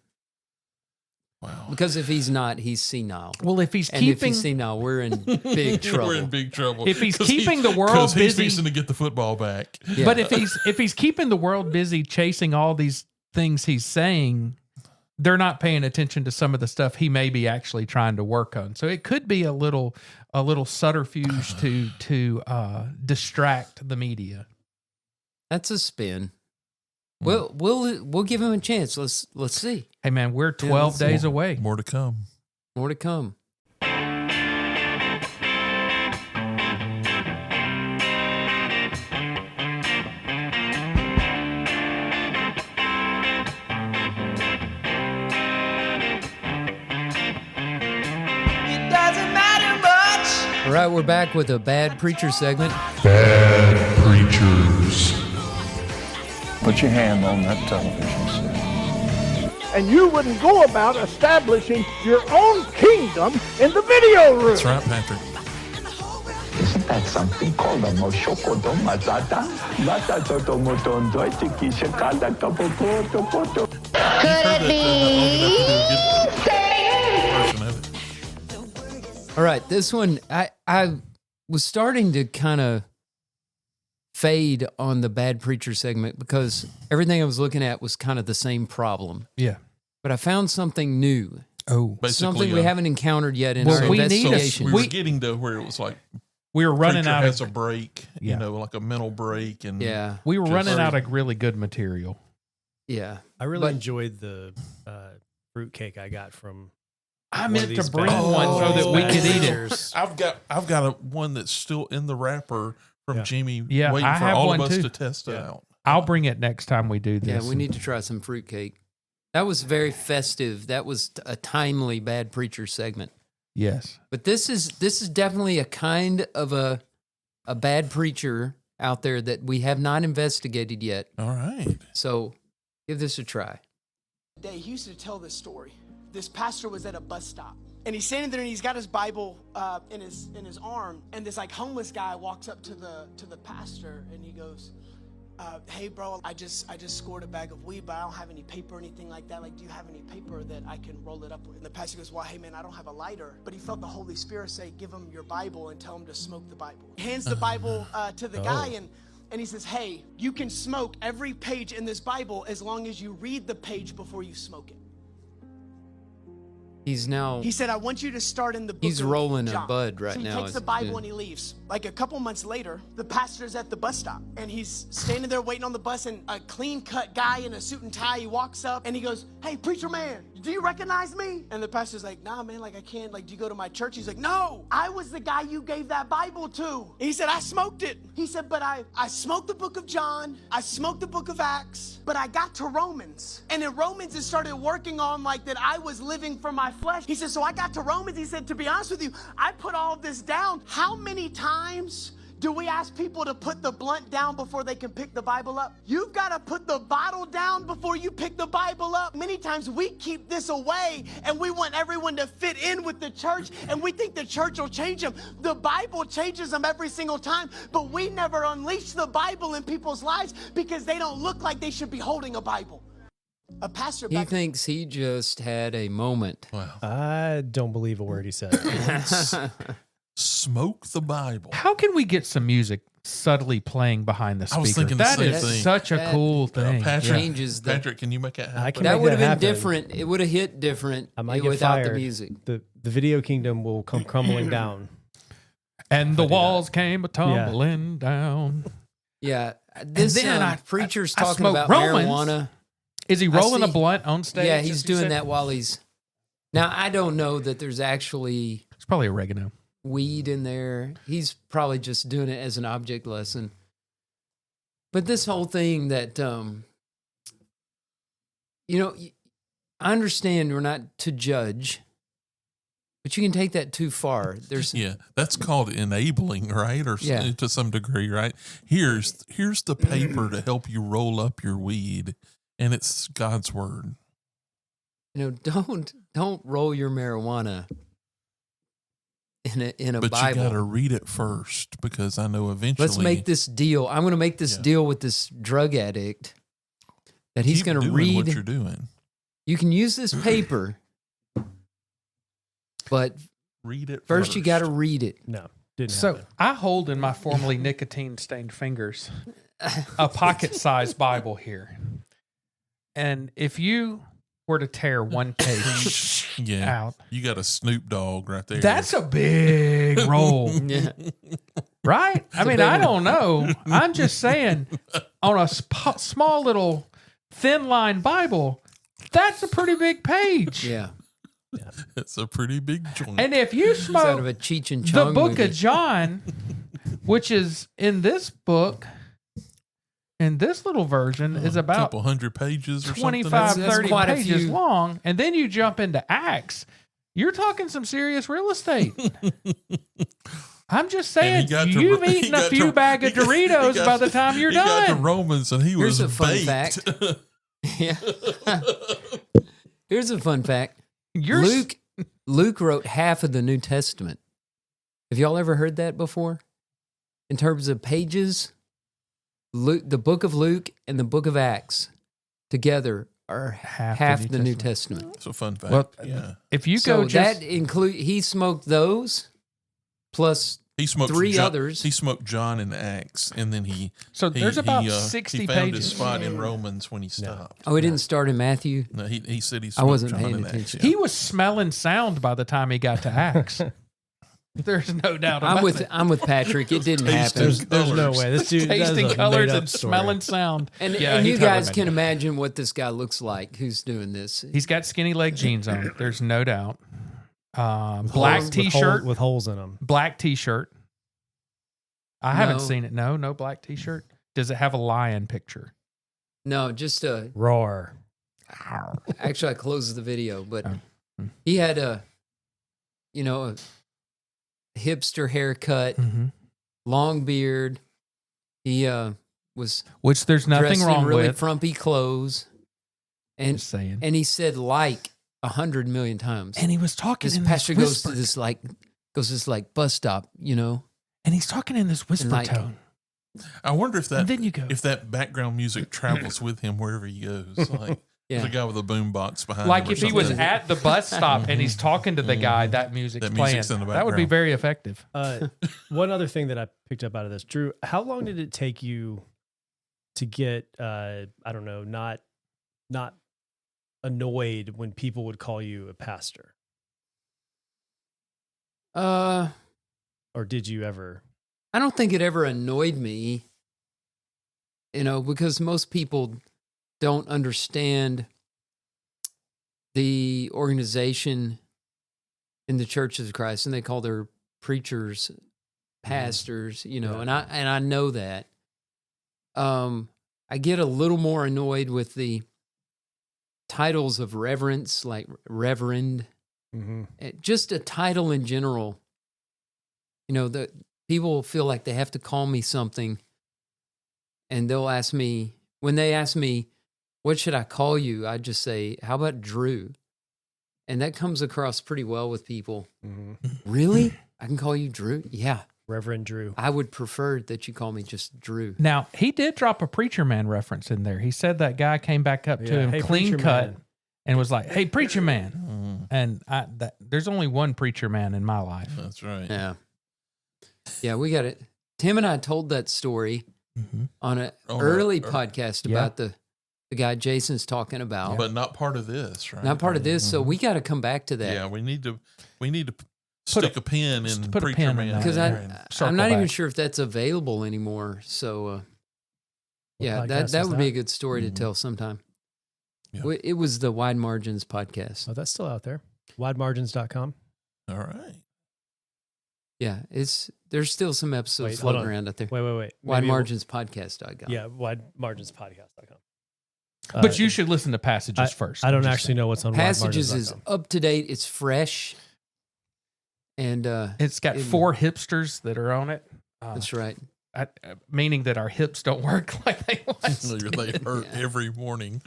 wow. because if he's not, he's senile. Well, if he's And if keeping he's senile, we're in big trouble. We're in big trouble. If he's 'Cause keeping the world 'cause he's busy- fixing to get the football back. Yeah. But if he's keeping the world busy chasing all these things he's saying, they're not paying attention to some of the stuff he may be actually trying to work on. So it could be a little subterfuge to distract the media. That's a spin. We'll give him a chance. Let's see. Hey man, we're Yeah, 12 let's days see. away. More to come. More to come. All right, we're back with a Bad Preacher segment. Bad Preachers. Put your hand on that television set. And you wouldn't go about establishing your own kingdom in the video room. That's right, Patrick. Isn't that something called a moshoko mazata? Could it be? All right, this one, I was starting to kind of fade on the Bad Preacher segment because everything I was looking at was kind of the same problem. Yeah. But I found something new, Oh, something we haven't encountered yet in Well, our we need a- investigation. We were getting to where it was like we were running preacher out has of a break, Yeah. you know, like a mental break, and yeah, we were just- running out of really good material. yeah. I really But- enjoyed the fruitcake I got from. I one meant of to these bring bad- one so that we bad could eat it. preachers. I've got one that's still in the wrapper from Yeah. Jimmy, Yeah, waiting I for have all one of us too. to test it Yeah. out. I'll bring it next time we do this. Yeah, we need to try some fruitcake. That was very festive. That was a timely Bad Preacher segment. Yes. But this is definitely a kind of a Bad Preacher out there that we have not investigated yet. All right. So give this a try. He used to tell this story. This pastor was at a bus stop, and he's standing there, and he's got his Bible in his arm, and this like homeless guy walks up to the pastor, and he goes, "Hey, bro, I just scored a bag of weed, but I don't have any paper or anything like that. Like, do you have any paper that I can roll it up with?" And the pastor goes, "Well, hey, man, I don't have a lighter." But he felt the Holy Spirit say, "Give him your Bible and tell him to smoke the Bible." He hands the Bible to the guy, and he says, "Hey, you can smoke every page in this Bible as long as you read the page before you smoke it." He said, "I want you to start in the book He's of rolling John." a bud right so now. he takes the Bible and he leaves. Like a couple months later, the pastor's at the bus stop, and he's standing there waiting on the bus, and a clean-cut guy in a suit and tie, he walks up, and he goes, "Hey, preacher man, do you recognize me?" And the pastor's like, "Nah, man, like I can't. Like, do you go to my church?" He's like, "No, I was the guy you gave that Bible to." And he said, "I smoked it." He said, "But I smoked the book of John, I smoked the book of Acts, but I got to Romans. And in Romans, it started working on like that I was living for my flesh." He said, "So I got to Romans." He said, "To be honest with you, I put all of this down." How many times do we ask people to put the blunt down before they can pick the Bible up? You've got to put the bottle down before you pick the Bible up. Many times we keep this away, and we want everyone to fit in with the church, and we think the church will change them. The Bible changes them every single time, but we never unleash the Bible in people's lives because they don't look like they should be holding a Bible. A pastor He thinks he just had a moment. Wow. I don't believe a word he said. Smoke the Bible. How can we get some music subtly playing behind the speaker? I was thinking the That same is thing. such a cool thing. Changes the- Patrick, can you make that happen? I can That make would have been happen. different. It would have hit different I might get without fired. the music. The video kingdom will come crumbling down. And the walls came a tumbling down. Yeah. This then preacher's I talking smoke about Romans. marijuana. Is he rolling a see- blunt on stage? Yeah, as he's you doing said? that while he's... Now, I don't know that there's actually It's probably oregano. weed in there. He's probably just doing it as an object lesson. But this whole thing that, I understand we're not to judge, but you can take that too far. There's that's called enabling, right? Or Yeah. to some degree, right? Here's the paper to help you roll up your weed, and it's God's word. don't roll your marijuana in a But Bible. you got to read it first, because I know eventually. Let's make this deal. I'm going to make this deal with this drug addict that he's keep going to doing read. what you're doing. You can use this paper, but Read it first you got to read it. No, didn't So happen. I hold in my formerly nicotine-stained fingers a pocket-sized Bible here. And if you were to tear one page out, you got a Snoop Dogg right there. that's a big roll. Yeah. Right? I mean, I don't know. I'm just saying, on a small little thin line Bible, that's a pretty big page. Yeah. It's a pretty big joint. And if you It's out of smoke a Cheech and the Chong book movie. of John, which is in this book, in this little version, is a about couple hundred pages or 25, something. That's 30 quite a pages few. long, and then you jump into Acts, you're talking some serious real estate. I'm just saying, you've eaten a few bag of Doritos by the time you're he got to done. Romans and he Here's was a fun baked. fact. Yeah. Here's a fun fact. You're Luke wrote half of the New Testament. Have y'all ever heard that before? In terms of pages, the book of Luke and the book of Acts together are half the New Testament. It's a fun fact. Well, yeah. if you So go just that he smoked those He smoked three others. He smoked John and Acts, and then there's about 60 he found his pages. spot in Romans when he stopped. Oh, he didn't start in Matthew. No, he said he I smoked wasn't John paying and Acts. attention. Yeah. He was smelling sound by the time he got to Acts. There's no doubt about it. I'm with Patrick. It didn't happen. There's no way. This dude that is Tasting a colors made-up and story. smelling sound. And Yeah, and he you totally guys made can it. imagine what this guy looks like who's doing this. He's got skinny leg jeans on. There's no doubt. Black Holes- with t-shirt. with holes in them. Black t-shirt. I haven't No. seen it. No black t-shirt. Does it have a lion picture? No, just Roar. actually I closed the video, but Oh. he had a hipster haircut, Mm-hmm. long beard. He was Which there's nothing dressed wrong in really with. frumpy clothes, and Just saying. and he said like 100 million times. And he was talking This in pastor this goes to whisper. this bus stop, And he's talking in this whisper like- tone. I wonder if And then you go. if that background music travels with him wherever he goes. Like Yeah. there's a guy with a boom box behind Like him. or if he was something. at the bus stop and he's talking to the guy, that music's That playing. music's in the That would be background. very effective. One other thing that I picked up out of this, Drew, how long did it take you to get, I don't know, not annoyed when people would call you a pastor? Or did you ever? I don't think it ever annoyed me, because most people don't understand the organization in the Church of Christ, and they call their preachers pastors, and I know that. I get a little more annoyed with the titles of reverence, like reverend, just a title in general. The people feel like they have to call me something, and they'll ask me, when they ask me, what should I call you? I just say, how about Drew? And that comes across pretty well with people. Really? I can call you Drew? Yeah. Reverend Drew. I would prefer that you call me just Drew. Now, he did drop a Preacher Man reference in there. He said that guy came back up to him Hey, clean Preacher cut Man. and was like, hey, Preacher Man. And there's only one Preacher Man in my life. That's right. Yeah. Yeah, we got it. Tim and I told that story on an early podcast about the guy Jason's talking about. But not part of this, right? Not part of this, so we got to come back to that. Yeah, we need to stick a pin in put a Preacher pin in Man. that. Because there. Circle I'm not even back. sure if that's available anymore. So, yeah, podcast that is would be that? a good story to tell sometime. Yeah. It was the Wide Margins podcast. Oh, that's still out there. Widemargins.com. All right. Yeah, there's still some episodes Wait, hold floating on. around out there. Wait. Maybe WideMarginsPodcast.com. Yeah, widemarginspodcast.com. But you should listen to Passages first. I don't I'm just actually saying. know what's on Passages is widemargins.com. up to date. It's fresh. And It's got 4 hipsters that are on it. that's right. Meaning that our hips don't work like they once did. They hurt every morning.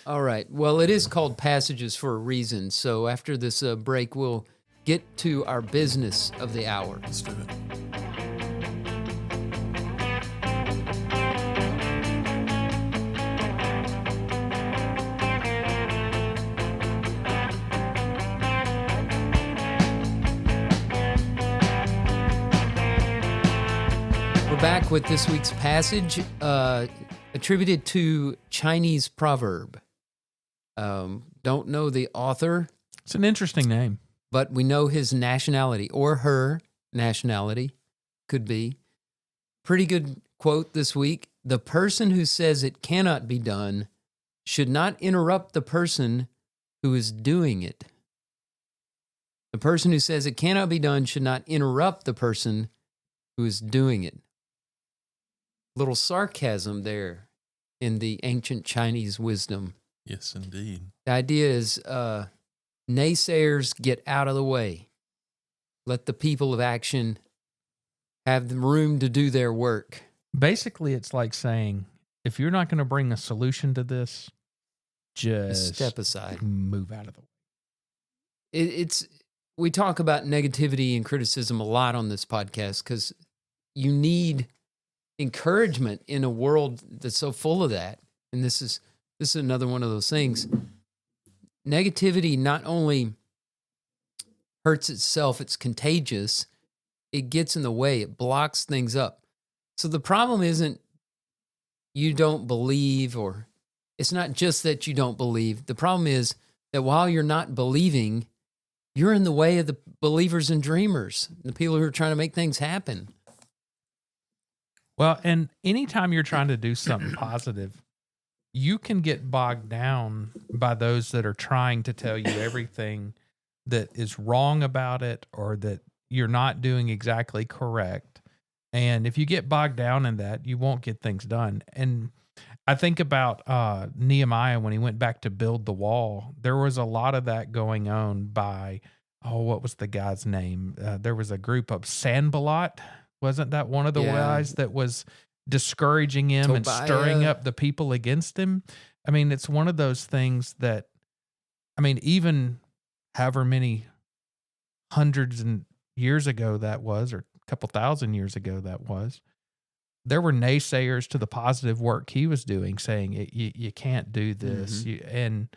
All right. Well, it is called Passages for a reason. So after this break, we'll get to our business of the hour. Let's do it. We're back with this week's passage attributed to Chinese proverb. Don't know the author, It's an interesting name. but we know his nationality or her nationality could be. Pretty good quote this week. The person who says it cannot be done should not interrupt the person who is doing it. The person who says it cannot be done should not interrupt the person who is doing it. Little sarcasm there in the ancient Chinese wisdom. Yes, indeed. The idea is naysayers get out of the way. Let the people of action have the room to do their work. Basically, it's like saying, if you're not going to bring a solution to this, just Step aside. move out of the way. We talk about negativity and criticism a lot on this podcast because you need encouragement in a world that's so full of that. And this is another one of those things. Negativity not only hurts itself, it's contagious. It gets in the way. It blocks things up. So the problem isn't you don't believe, or it's not just that you don't believe. The problem is that while you're not believing, you're in the way of the believers and dreamers, the people who are trying to make things happen. Well, and anytime you're trying to do something positive, you can get bogged down by those that are trying to tell you everything that is wrong about it or that you're not doing exactly correct. And if you get bogged down in that, you won't get things done. And I think about Nehemiah when he went back to build the wall. There was a lot of that going on by, what was the guy's name? There was a group of Sanballat. Wasn't that one of the guys that was discouraging him and Tobiah. stirring up the people against him? I mean, it's one of those things that, I mean, even however many hundreds and years ago that was, or a couple thousand years ago that was, there were naysayers to the positive work he was doing, saying you can't do this. And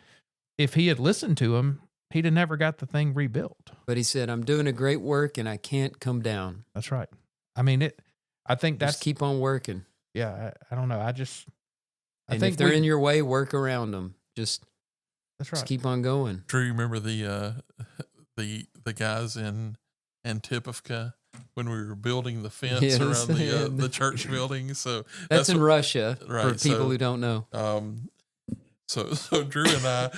if he had listened to him, he'd have never got the thing rebuilt. But he said, I'm doing a great work and I can't come down. That's right. I mean, I think that's... Just keep on working. Yeah, I don't know. I think think if they're in your way, work around them. That's right. Just keep on going. Drew, you remember the guys in Antipofka when we were building the fence around the church building? So that's in Russia, right, for people who don't know. So Drew and I,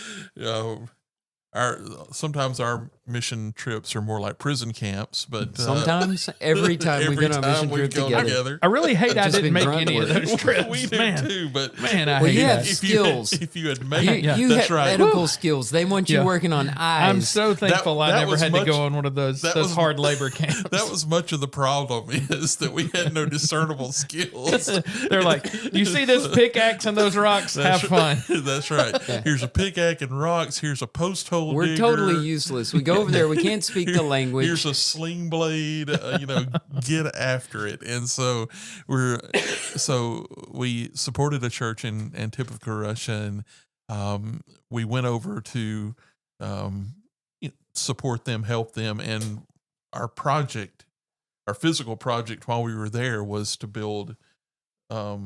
sometimes our mission trips are more like prison camps, but sometimes every time we've been on a mission trip together. I really hate I didn't make any of those trips. We do too, but man, I hate that. Skills. If you had made you that's have right. medical skills. They want you working on eyes. I'm so thankful I never had to go on one of those hard labor camps. That was much of the problem, is that we had no discernible skills. They're like, you see this pickaxe and those rocks? Have fun. That's right. Here's a pickaxe and rocks. Here's a post hole. We're digger. totally useless. We go over there. We can't speak the language. Here's a sling blade. Get after it. And so we supported a church in Antipofka, Russia, and we went over to support them, help them, and our physical project while we were there was to build a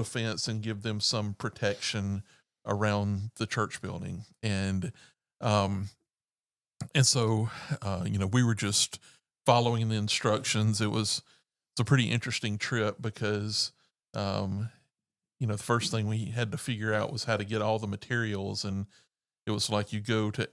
fence and give them some protection around the church building. And so, we were just following the instructions. It's a pretty interesting trip because, the first thing we had to figure out was how to get all the materials. And it was like you go to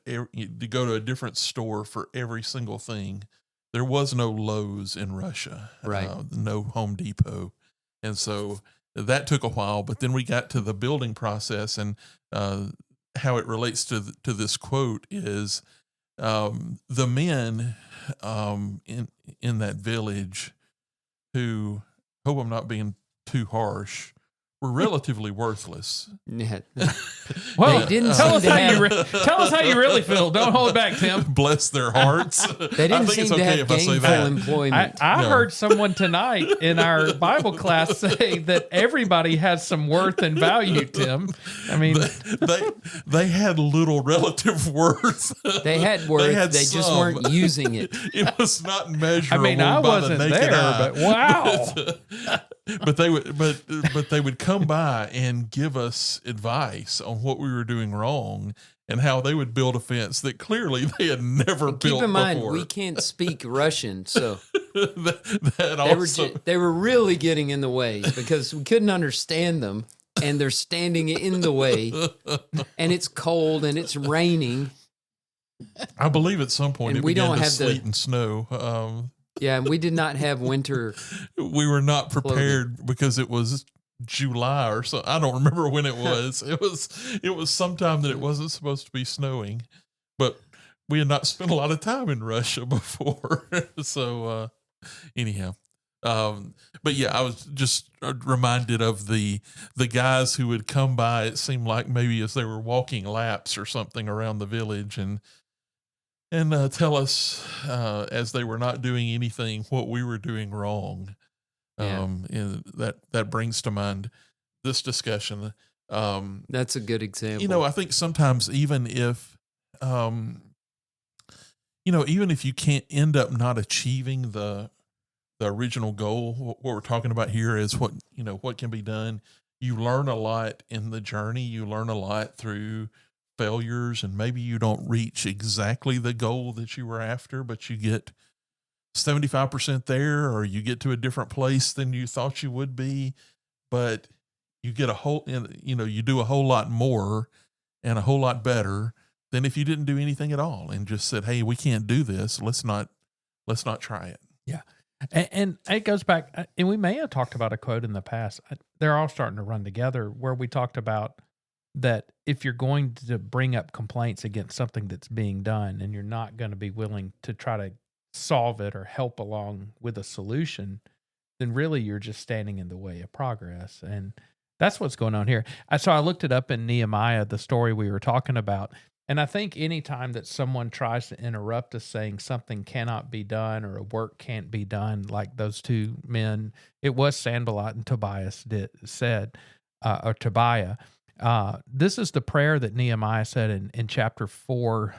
a different store for every single thing. There was no Lowe's in Russia, right? No Home Depot. And so that took a while, but then we got to the building process, and how it relates to this quote is the men in that village, who, hope I'm not being too harsh, were relatively worthless. Well, they didn't tell us how you really feel. Don't hold back, Tim. Bless their hearts. They didn't seem to have gainful employment. I heard someone tonight in our Bible class say that everybody has some worth and value, Tim. I mean, they had little relative worth. They had worth. They just weren't using it. It was not measurable. I mean, I wasn't there, but wow. But they would come by and give us advice on what we were doing wrong and how they would build a fence that clearly they had never built before. Keep in mind, we can't speak Russian, so that they were really getting in the way because we couldn't understand them, and they're standing in the way, and it's cold and it's raining. I believe at some point and it began to sleet and snow. Yeah, and we did not have winter. We were not prepared because it was July or so. I don't remember when it was. It was sometime that it wasn't supposed to be snowing, but we had not spent a lot of time in Russia before. So anyhow, but yeah, I was just reminded of the guys who would come by. It seemed like maybe as they were walking laps or something around the village and tell us as they were not doing anything what we were doing wrong. And that brings to mind this discussion. That's a good example. I think sometimes even if you can't end up not achieving the original goal, what we're talking about here is what can be done. You learn a lot in the journey. You learn a lot through failures, and maybe you don't reach exactly the goal that you were after, but you get 75% there, or you get to a different place than you thought you would be, but you get you do a whole lot more and a whole lot better than if you didn't do anything at all and just said, hey, we can't do this. Let's not try it. Yeah. And it goes back, and we may have talked about a quote in the past. They're all starting to run together, where we talked about that if you're going to bring up complaints against something that's being done and you're not going to be willing to try to solve it or help along with a solution, then really you're just standing in the way of progress. And that's what's going on here. So I looked it up in Nehemiah, the story we were talking about. And I think anytime that someone tries to interrupt us saying something cannot be done or a work can't be done, like those two men, it was Sanballat and Tobias said, or Tobiah. This is the prayer that Nehemiah said in chapter 4,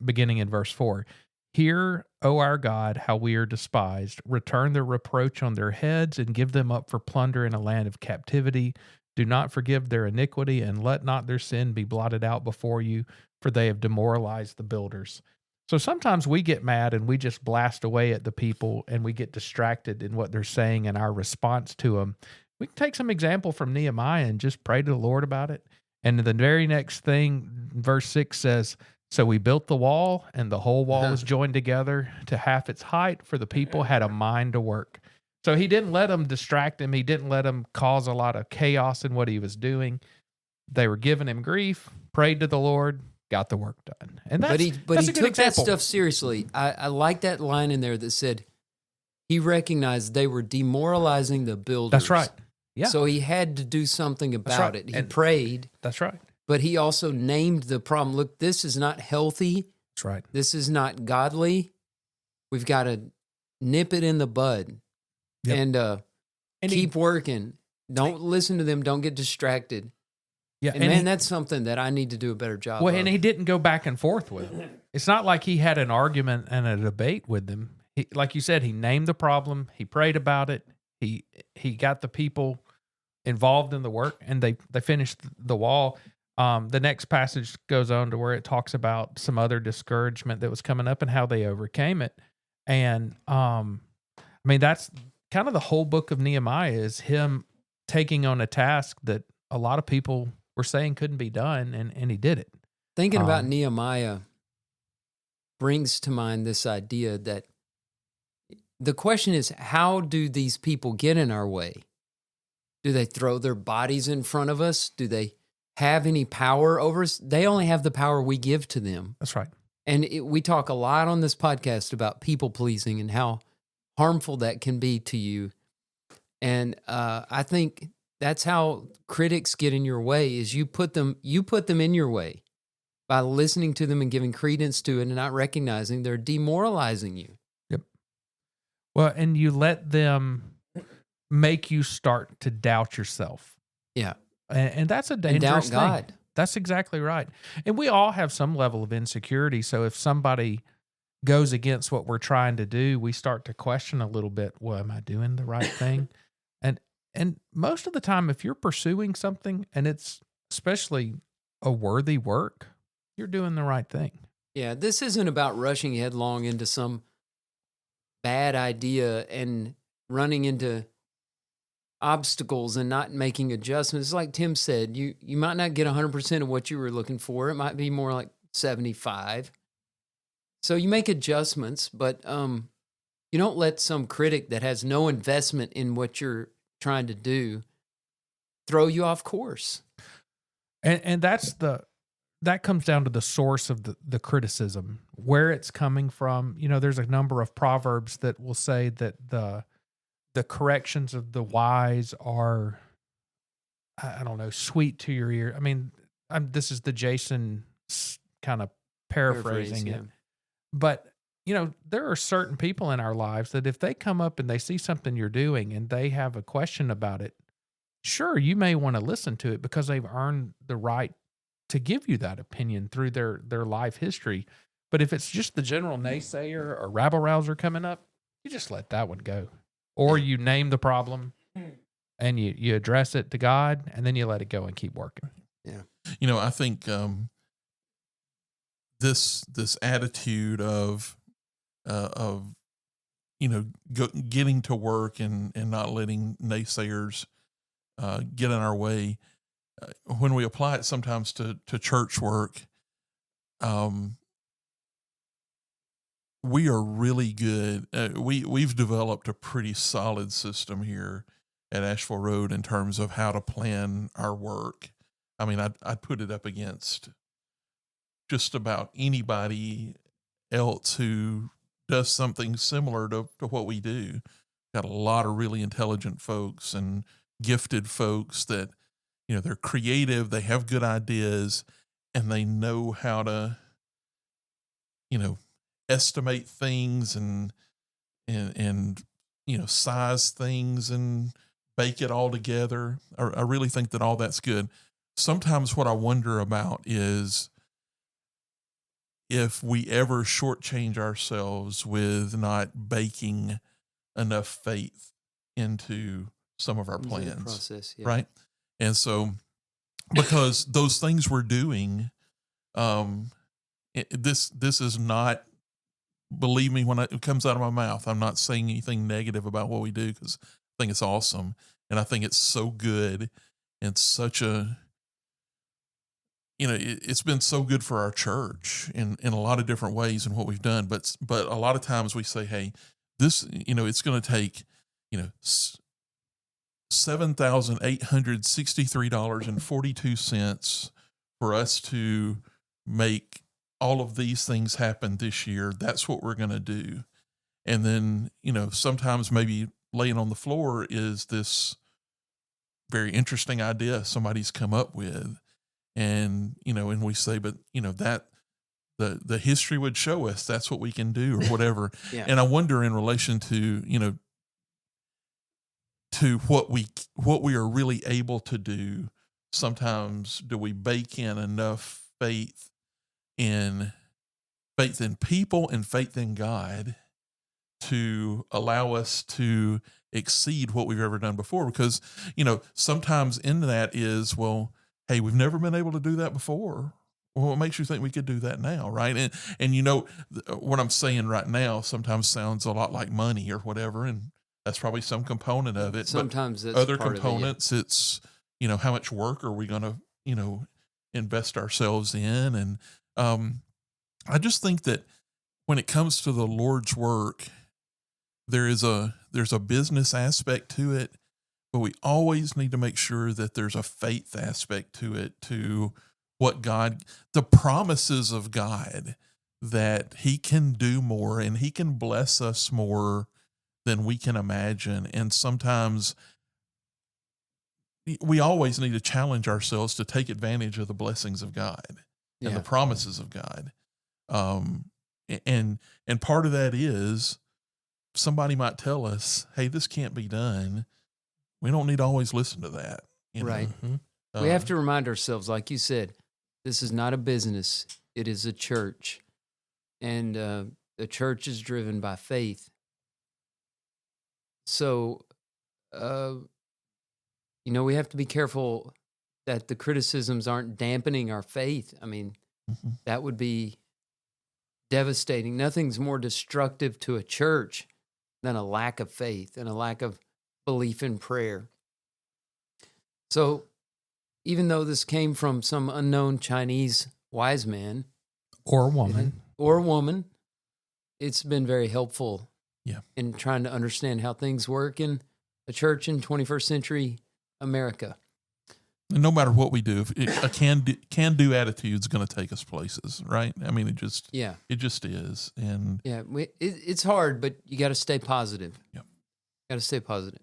beginning in verse 4. Hear, O our God, how we are despised. Return their reproach on their heads and give them up for plunder in a land of captivity. Do not forgive their iniquity, and let not their sin be blotted out before you, for they have demoralized the builders. So sometimes we get mad and we just blast away at the people and we get distracted in what they're saying and our response to them. We can take some example from Nehemiah and just pray to the Lord about it. And the very next thing, verse 6 says, so we built the wall, and the whole wall was joined together to half its height, for the people had a mind to work. So he didn't let them distract him. He didn't let them cause a lot of chaos in what he was doing. They were giving him grief, prayed to the Lord, got the work done. And that's, but that's he a good took example. that stuff seriously. I like that line in there that said he recognized they were demoralizing the builders. That's right. Yeah. So he had to do something about it. He prayed. That's right. But he also named the problem. Look, this is not healthy. That's right. This is not godly. We've got to nip it in the bud. Yep. And keep working. Don't listen to them. Don't get distracted. Yeah, and man, that's something that I need to do a better job of. And he didn't go back and forth with them. It's not like he had an argument and a debate with them. He, like you said, he named the problem. He prayed about it. He got the people involved in the work, and they finished the wall. The next passage goes on to where it talks about some other discouragement that was coming up and how they overcame it. And I mean, that's kind of the whole book of Nehemiah is him taking on a task that a lot of people were saying couldn't be done, and he did it. Thinking about Nehemiah brings to mind this idea that the question is, how do these people get in our way? Do they throw their bodies in front of us? Do they have any power over us? They only have the power we give to them. That's right. And we talk a lot on this podcast about people pleasing and how harmful that can be to you. And I think that's how critics get in your way is you put them in your way by listening to them and giving credence to it and not recognizing they're demoralizing you. Yep. Well, and you let them make you start to doubt yourself. Yeah. And that's a dangerous thing. God. That's exactly right. And we all have some level of insecurity. So if somebody goes against what we're trying to do, we start to question a little bit, well, am I doing the right thing? And most of the time, if you're pursuing something and it's especially a worthy work, you're doing the right thing. Yeah, this isn't about rushing headlong into some bad idea and running into obstacles and not making adjustments. Like Tim said, you might not get 100% of what you were looking for. It might be more like 75. So you make adjustments, but you don't let some critic that has no investment in what you're trying to do throw you off course. And that comes down to the source of the criticism, where it's coming from. You know, there's a number of proverbs that will say that the corrections of the wise are, I don't know, sweet to your ear. I mean, this is the Jason kind of paraphrasing it. But, you know, there are certain people in our lives that if they come up and they see something you're doing and they have a question about it, sure, you may want to listen to it because they've earned the right to give you that opinion through their life history. But if it's just the general naysayer or rabble-rouser coming up, you just let that one go. Or you name the problem and you address it to God, and then you let it go and keep working. Yeah. You know, I think this attitude of you know, getting to work and not letting naysayers get in our way, when we apply it sometimes to church work, we are really good. We've developed a pretty solid system here at Asheville Road in terms of how to plan our work. I mean, I'd put it up against just about anybody else who does something similar to what we do. Got a lot of really intelligent folks and gifted folks that, they're creative, they have good ideas, and they know how to, estimate things and size things and bake it all together. I really think that all that's good. Sometimes what I wonder about is if we ever shortchange ourselves with not baking enough faith into some of our plans, process, yeah. right? And so, because those things we're doing, this is not, believe me when it comes out of my mouth, I'm not saying anything negative about what we do, because I think it's awesome. And I think it's so good and such a, it's been so good for our church in a lot of different ways in what we've done. But a lot of times we say, hey, this, it's going to take, $7,863.42 for us to make all of these things happen this year. That's what we're going to do. And then, sometimes maybe laying on the floor is this very interesting idea somebody's come up with. And, and we say, but, that the history would show us that's what we can do or whatever. Yeah. And I wonder in relation to, to what we are really able to do, sometimes do we bake in enough faith in people and faith in God to allow us to exceed what we've ever done before? Because, sometimes in that is, well, hey, we've never been able to do that before. Well, what makes you think we could do that now, right? And what I'm saying right now sometimes sounds a lot like money or whatever, and that's probably some component of it. Sometimes but that's other part components, of it, yeah. it's, how much work are we going to, invest ourselves in? And I just think that when it comes to the Lord's work, there's a business aspect to it, but we always need to make sure that there's a faith aspect to it, to what God, the promises of God, that He can do more and He can bless us more than we can imagine. And sometimes we always need to challenge ourselves to take advantage of the blessings of God and the promises of God. And part of that is somebody might tell us, hey, this can't be done. We don't need to always listen to that. Right. We have to remind ourselves, like you said, this is not a business. It is a church. And the church is driven by faith. So, we have to be careful that the criticisms aren't dampening our faith. I mean, that would be devastating. Nothing's more destructive to a church than a lack of faith and a lack of belief in prayer. So, even though this came from some unknown Chinese wise man or woman, it's been very helpful in trying to understand how things work in a church in 21st century America. And no matter what we do, a can-do attitude is going to take us places, right? I mean, it just is. And it's hard, but you got to stay positive. Yep. Got to stay positive.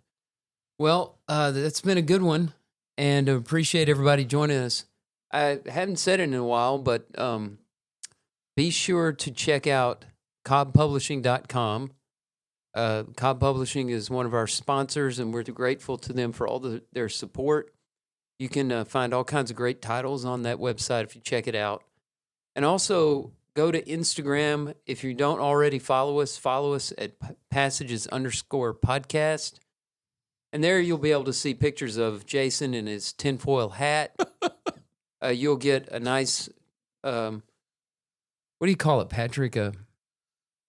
Well, that's been a good one, and I appreciate everybody joining us. I haven't said it in a while, but be sure to check out cobbpublishing.com. Cobb Publishing is one of our sponsors, and we're grateful to them for all their support. You can find all kinds of great titles on that website if you check it out. And also go to Instagram. If you don't already follow us at passages_podcast. And there you'll be able to see pictures of Jason in his tinfoil hat. You'll get a nice, what do you call it, Patrick?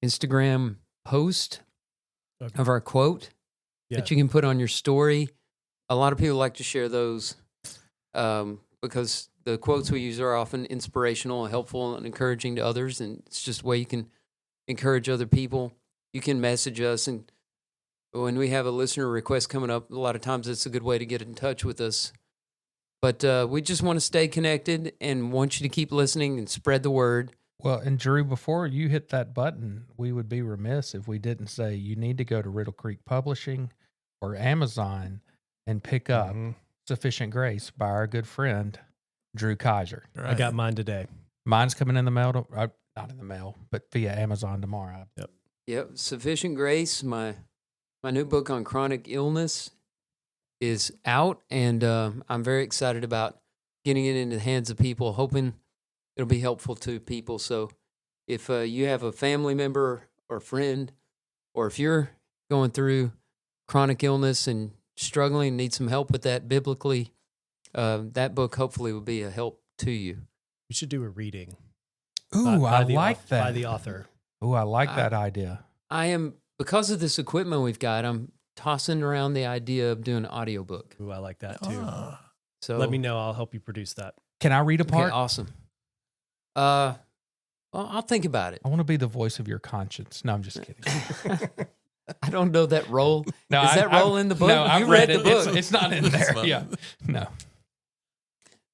Instagram post of our quote that you can put on your story. A lot of people like to share those because the quotes we use are often inspirational and helpful and encouraging to others, and it's just a way you can encourage other people. You can message us, and when we have a listener request coming up, a lot of times it's a good way to get in touch with us. But we just want to stay connected and want you to keep listening and spread the word. Well, and Drew, before you hit that button, we would be remiss if we didn't say you need to go to Riddle Creek Publishing or Amazon and pick up Sufficient Grace by our good friend, Drew Kaiser. Right. I got mine today. Mine's coming in the mail, not in the mail, but via Amazon tomorrow. Yep. Sufficient Grace, my new book on chronic illness is out, and I'm very excited about getting it into the hands of people, hoping it'll be helpful to people. So if you have a family member or friend, or if you're going through chronic illness and struggling, need some help with that biblically, that book hopefully will be a help to you. We should do a reading. Ooh, I like that. By the author. Ooh, I like that idea. I am, because of this equipment we've got, I'm tossing around the idea of doing an audiobook. Ooh, I like that too. So let me know. I'll help you produce that. Can I read a part? Okay, awesome. Well, I'll think about it. I want to be the voice of your conscience. No, I'm just kidding. I don't know that role. No, Is that role in the book? No, you I've read read the it. book. It's not in there. Yeah. No.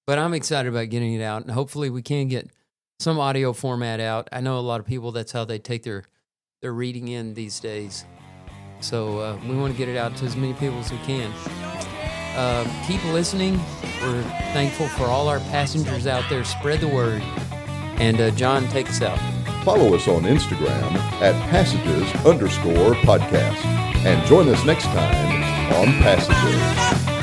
But I'm excited about getting it out, and hopefully we can get some audio format out. I know a lot of people, that's how they take their reading in these days. So we want to get it out to as many people as we can. Keep listening. We're thankful for all our passengers out there. Spread the word. And John, take us out. Follow us on Instagram at passages_podcast. And join us next time on Passages.